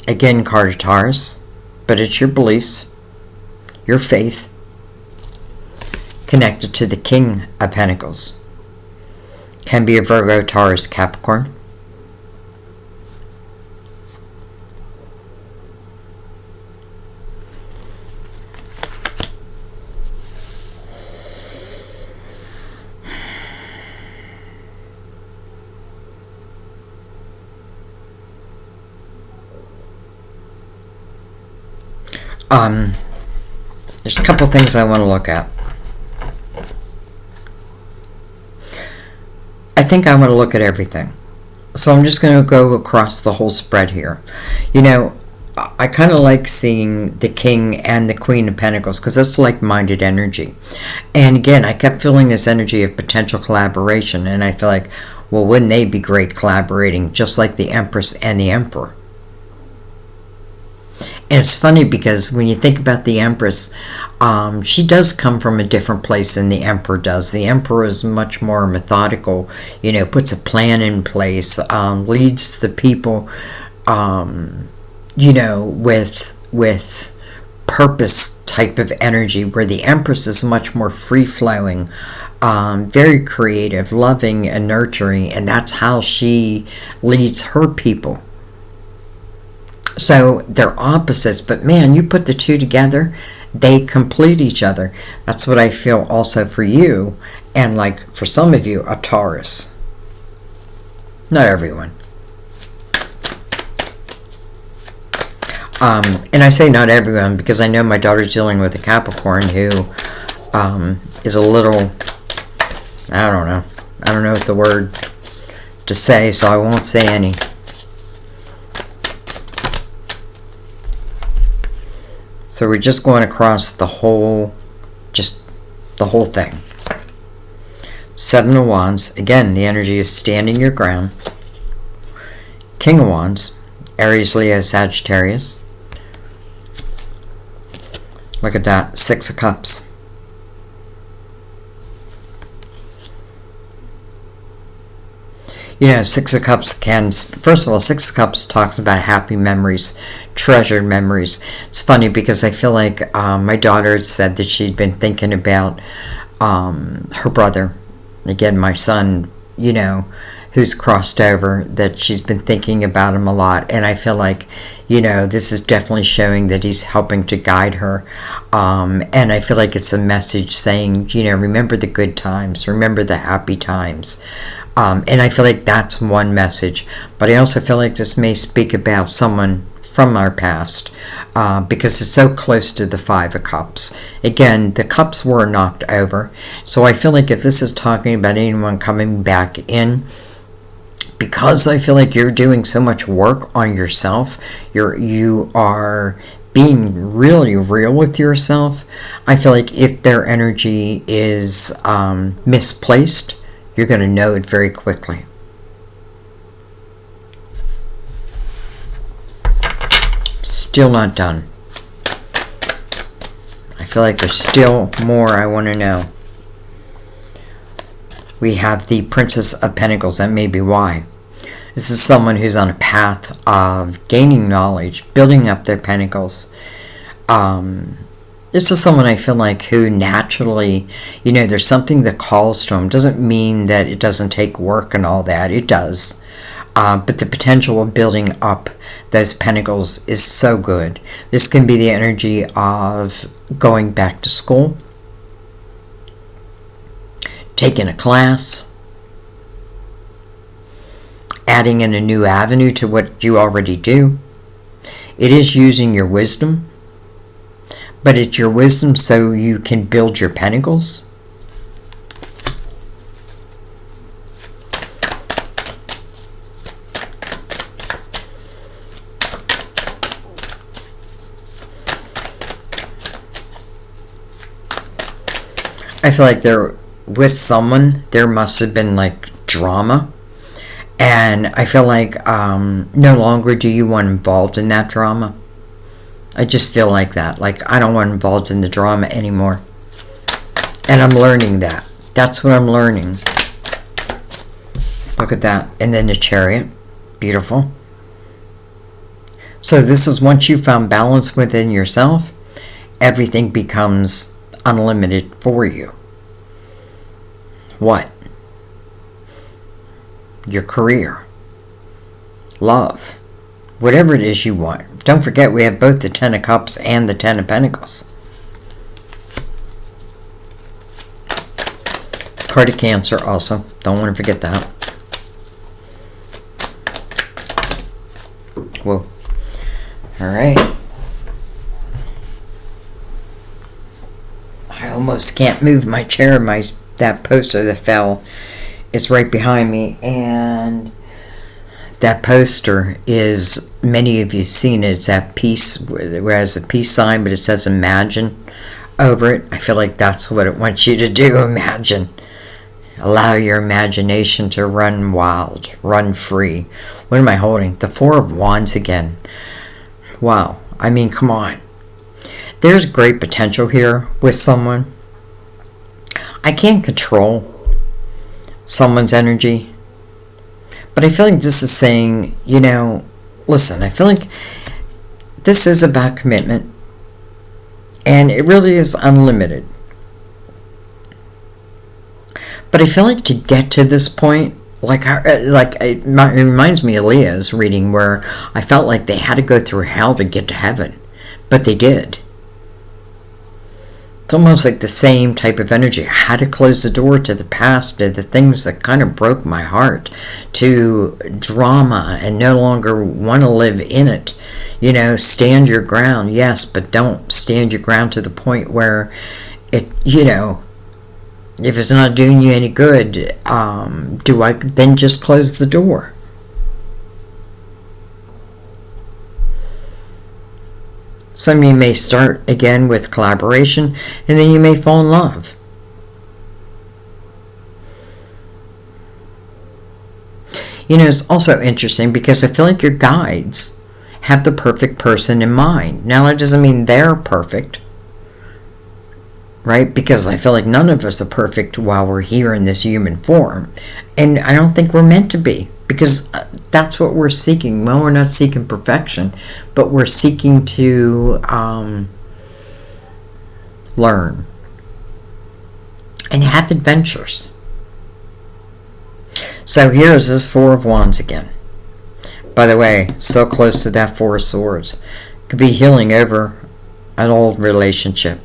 again, card of Taurus, but it's your beliefs, your faith, connected to the King of Pentacles. Can be a Virgo, Taurus, Capricorn. There's a couple things I want to look at. I think I want to look at everything. So I'm just going to go across the whole spread here. You know, I kind of like seeing the King and the Queen of Pentacles because that's like-minded energy. And again, I kept feeling this energy of potential collaboration, and I feel like, well, wouldn't they be great collaborating, just like the Empress and the Emperor? And it's funny because when you think about the Empress, she does come from a different place than the Emperor does. The Emperor is much more methodical, you know, puts a plan in place, leads the people, you know, with purpose type of energy, where the Empress is much more free-flowing, very creative, loving, and nurturing, and that's how she leads her people. So they're opposites, but man, you put the two together, they complete each other. That's what I feel also for you, and like for some of you, a Taurus. Not everyone. And I say not everyone because I know my daughter's dealing with a Capricorn who is a little, I don't know what the word to say, so I won't say any. So we're just going across the whole thing. Seven of Wands. Again, the energy is standing your ground. King of Wands. Aries, Leo, Sagittarius. Look at that. Six of Cups. You know, Six of Cups can, first of all, Six of Cups talks about happy memories, treasured memories. It's funny because I feel like my daughter had said that she'd been thinking about her brother, again, my son, you know, who's crossed over, that she's been thinking about him a lot. And I feel like, you know, this is definitely showing that he's helping to guide her. And I feel like it's a message saying, you know, remember the good times, remember the happy times. And I feel like that's one message. But I also feel like this may speak about someone from our past because it's so close to the Five of Cups. Again, the cups were knocked over. So I feel like if this is talking about anyone coming back in, because I feel like you're doing so much work on yourself, you are being really real with yourself. I feel like if their energy is misplaced, you're going to know it very quickly. Still not done. I feel like there's still more I want to know. We have the Princess of Pentacles. That may be why. This is someone who's on a path of gaining knowledge, building up their pentacles. This is someone I feel like who naturally, you know, there's something that calls to them. Doesn't mean that it doesn't take work and all that. It does. But the potential of building up those pentacles is so good. This can be the energy of going back to school, taking a class, adding in a new avenue to what you already do. It is using your wisdom, but it's your wisdom so you can build your pentacles. I feel like with someone, there must have been like drama. And I feel like no longer do you want involved in that drama. I just feel like that. Like, I don't want involved in the drama anymore. And I'm learning that. That's what I'm learning. Look at that. And then the Chariot. Beautiful. So this is once you found balance within yourself, everything becomes unlimited for you. What? Your career. Love. Whatever it is you want. Don't forget we have both the Ten of Cups and the Ten of Pentacles. Card of Cancer also. Don't want to forget that. Whoa. Alright. I almost can't move my chair. That poster that fell is right behind me. And that poster is, many of you seen it. It's that peace, where it has a peace sign, but it says imagine over it. I feel like that's what it wants you to do. Imagine. Allow your imagination to run wild, run free. What am I holding? The Four of Wands again. Wow. I mean, come on. There's great potential here with someone. I can't control someone's energy. But I feel like this is saying, you know, listen, I feel like this is about commitment. And it really is unlimited. But I feel like to get to this point, it reminds me of Leah's reading, where I felt like they had to go through hell to get to heaven. But they did. It's almost like the same type of energy. I had to close the door to the past, to the things that kind of broke my heart, to drama, and no longer want to live in it. You know, stand your ground, yes, but don't stand your ground to the point where it, you know, if it's not doing you any good, do I then just close the door? Some of you may start again with collaboration, and then you may fall in love. You know, it's also interesting because I feel like your guides have the perfect person in mind. Now, that doesn't mean they're perfect, right? Because I feel like none of us are perfect while we're here in this human form. And I don't think we're meant to be, because that's what we're seeking. Well, we're not seeking perfection, but we're seeking to learn and have adventures. So here's this Four of Wands again. By the way, so close to that Four of Swords. Could be healing over an old relationship.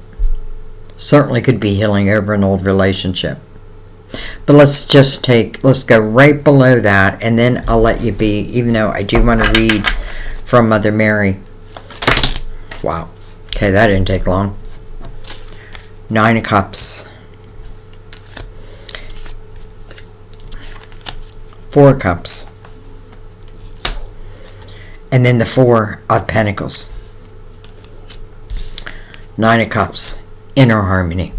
Certainly could be healing over an old relationship. But let's go right below that, and then I'll let you be, even though I do want to read from Mother Mary. Wow. Okay, that didn't take long. Nine of Cups. Four of Cups. And then the Four of Pentacles. Nine of Cups. Inner harmony.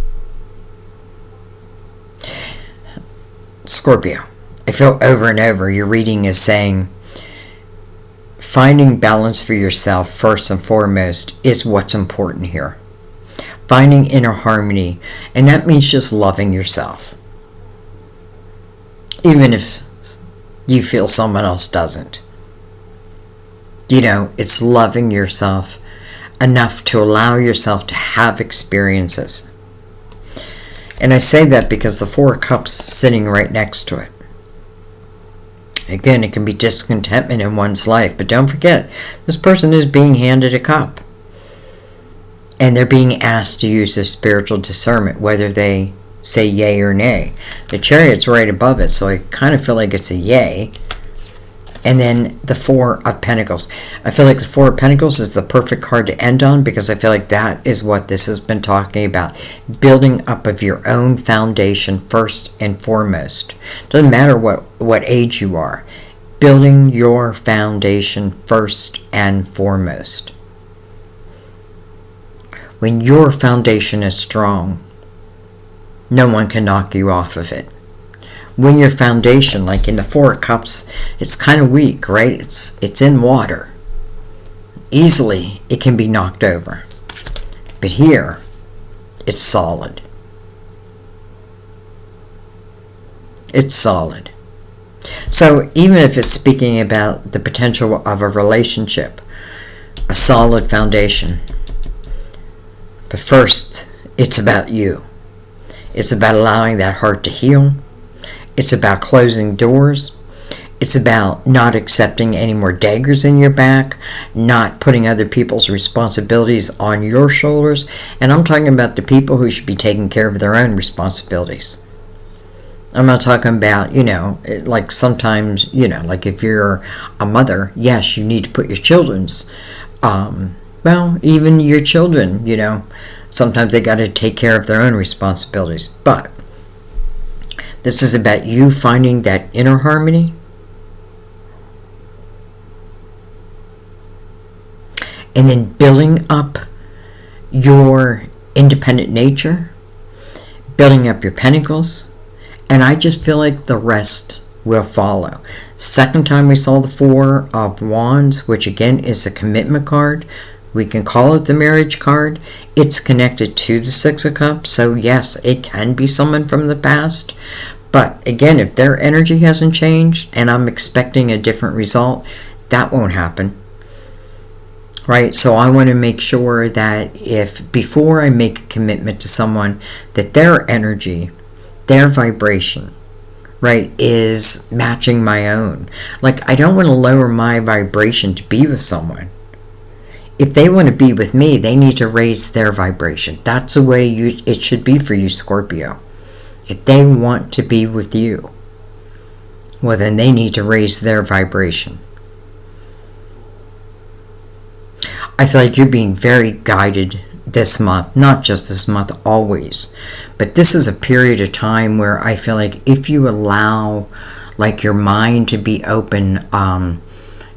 Scorpio, I feel over and over your reading is saying finding balance for yourself first and foremost is what's important here. Finding inner harmony, and that means just loving yourself. Even if you feel someone else doesn't. You know, it's loving yourself enough to allow yourself to have experiences. And I say that because the Four of Cups sitting right next to it. Again, it can be discontentment in one's life, but don't forget, this person is being handed a cup. And they're being asked to use their spiritual discernment, whether they say yay or nay. The Chariot's right above it, so I kind of feel like it's a yay. And then the Four of Pentacles. I feel like the Four of Pentacles is the perfect card to end on, because I feel like that is what this has been talking about. Building up of your own foundation first and foremost. Doesn't matter what age you are. Building your foundation first and foremost. When your foundation is strong, no one can knock you off of it. When your foundation, like in the Four of Cups, it's kind of weak, right? It's in water. Easily, it can be knocked over. But here, it's solid. It's solid. So even if it's speaking about the potential of a relationship, a solid foundation. But first, it's about you. It's about allowing that heart to heal. It's about closing doors. It's about not accepting any more daggers in your back, not putting other people's responsibilities on your shoulders. And I'm talking about the people who should be taking care of their own responsibilities. I'm not talking about, like sometimes, like if you're a mother, yes, you need to put your children's, even your children, sometimes they got to take care of their own responsibilities. But this is about you finding that inner harmony. And then building up your independent nature, building up your pentacles, and I just feel like the rest will follow. Second time we saw the Four of Wands, which again is a commitment card. We can call it the marriage card. It's connected to the Six of Cups, so yes, it can be someone from the past. But again, if their energy hasn't changed and I'm expecting a different result, that won't happen. Right, so I want to make sure that if before I make a commitment to someone, that their energy, their vibration, right, is matching my own. Like, I don't want to lower my vibration to be with someone. If they want to be with me, they need to raise their vibration. That's the way it should be for you, Scorpio. If they want to be with you, well, then they need to raise their vibration. I feel like you're being very guided this month, not just this month, always. But this is a period of time where I feel like if you allow like your mind to be open,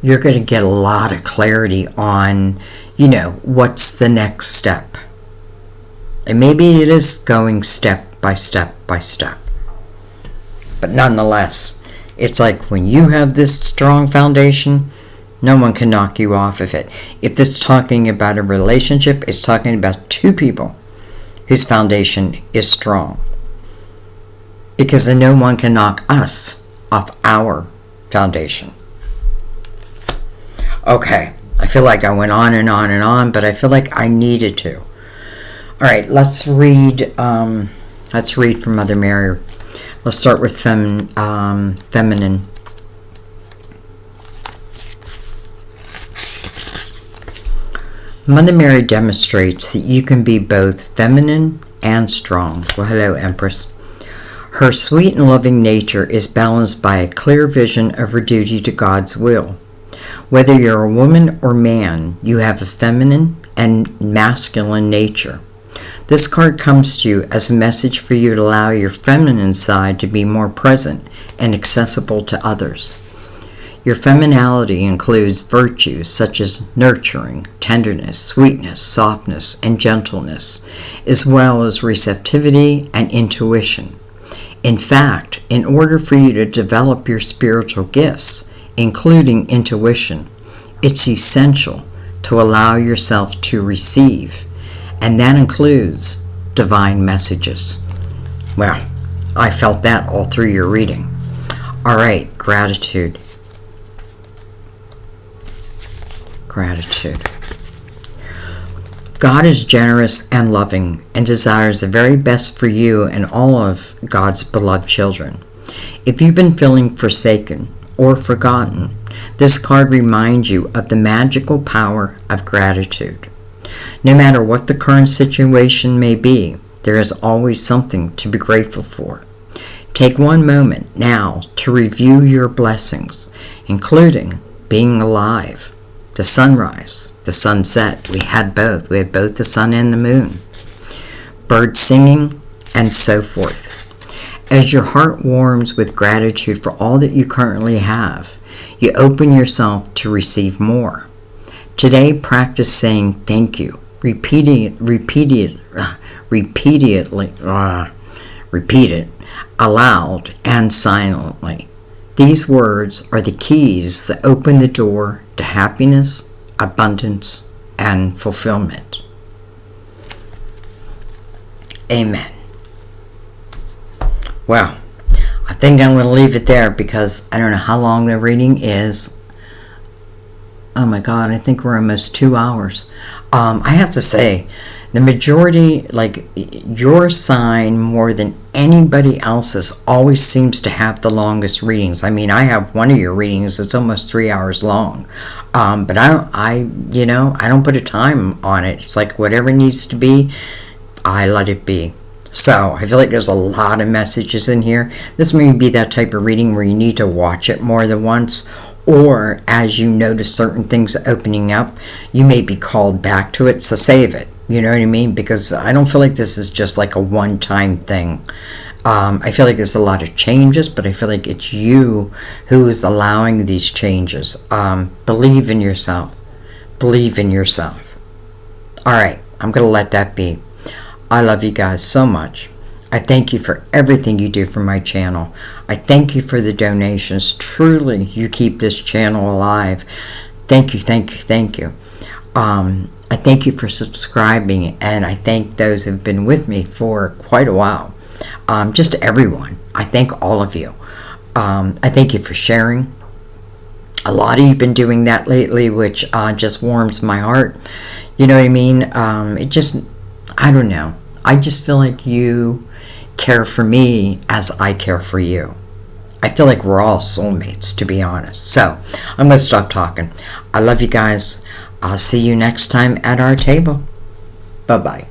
you're going to get a lot of clarity on, what's the next step. And maybe it is going step by step by step. But nonetheless, it's like when you have this strong foundation, no one can knock you off of it. If it's talking about a relationship, it's talking about two people whose foundation is strong. Because then no one can knock us off our foundation. Okay, I feel like I went on and on and on, but I feel like I needed to. All right, let's read from Mother Mary. Let's start with feminine. Mother Mary demonstrates that you can be both feminine and strong. Well, hello, Empress. Her sweet and loving nature is balanced by a clear vision of her duty to God's will. Whether you're a woman or man, you have a feminine and masculine nature. This card comes to you as a message for you to allow your feminine side to be more present and accessible to others. Your femininity includes virtues such as nurturing, tenderness, sweetness, softness, and gentleness, as well as receptivity and intuition. In fact, in order for you to develop your spiritual gifts, including intuition, it's essential to allow yourself to receive, and that includes divine messages. Well, I felt that all through your reading. All right, gratitude. Gratitude. God is generous and loving and desires the very best for you and all of God's beloved children. If you've been feeling forsaken or forgotten, this card reminds you of the magical power of gratitude. No matter what the current situation may be, there is always something to be grateful for. Take one moment now to review your blessings, including being alive, the sunrise, the sunset. We had both. We had both the sun and the moon. Birds singing, and so forth. As your heart warms with gratitude for all that you currently have, you open yourself to receive more. Today, practice saying thank you. Repeat it aloud and silently. These words are the keys that open the door to happiness, abundance, and fulfillment. Amen. Well, I think I'm going to leave it there because I don't know how long the reading is. Oh my God, I think we're almost 2 hours. I have to say, the majority, like your sign more than anybody else's, always seems to have the longest readings. I mean, I have one of your readings that's almost 3 hours long, but I don't put a time on it. It's like whatever needs to be, I let it be. So I feel like there's a lot of messages in here. This may be that type of reading where you need to watch it more than once, or as you notice certain things opening up, you may be called back to it, so save it. You know what I mean? Because I don't feel like this is just like a one-time thing. I feel like there's a lot of changes, but I feel like it's you who is allowing these changes. Believe in yourself. Believe in yourself. All right, I'm going to let that be. I love you guys so much. I thank you for everything you do for my channel. I thank you for the donations. Truly, you keep this channel alive. Thank you, thank you, thank you. I thank you for subscribing, and I thank those who have been with me for quite a while. Just everyone. I thank all of you. I thank you for sharing. A lot of you have been doing that lately, which just warms my heart. You know what I mean? I don't know. I just feel like you care for me as I care for you. I feel like we're all soulmates, to be honest. So, I'm going to stop talking. I love you guys. I'll see you next time at our table. Bye-bye.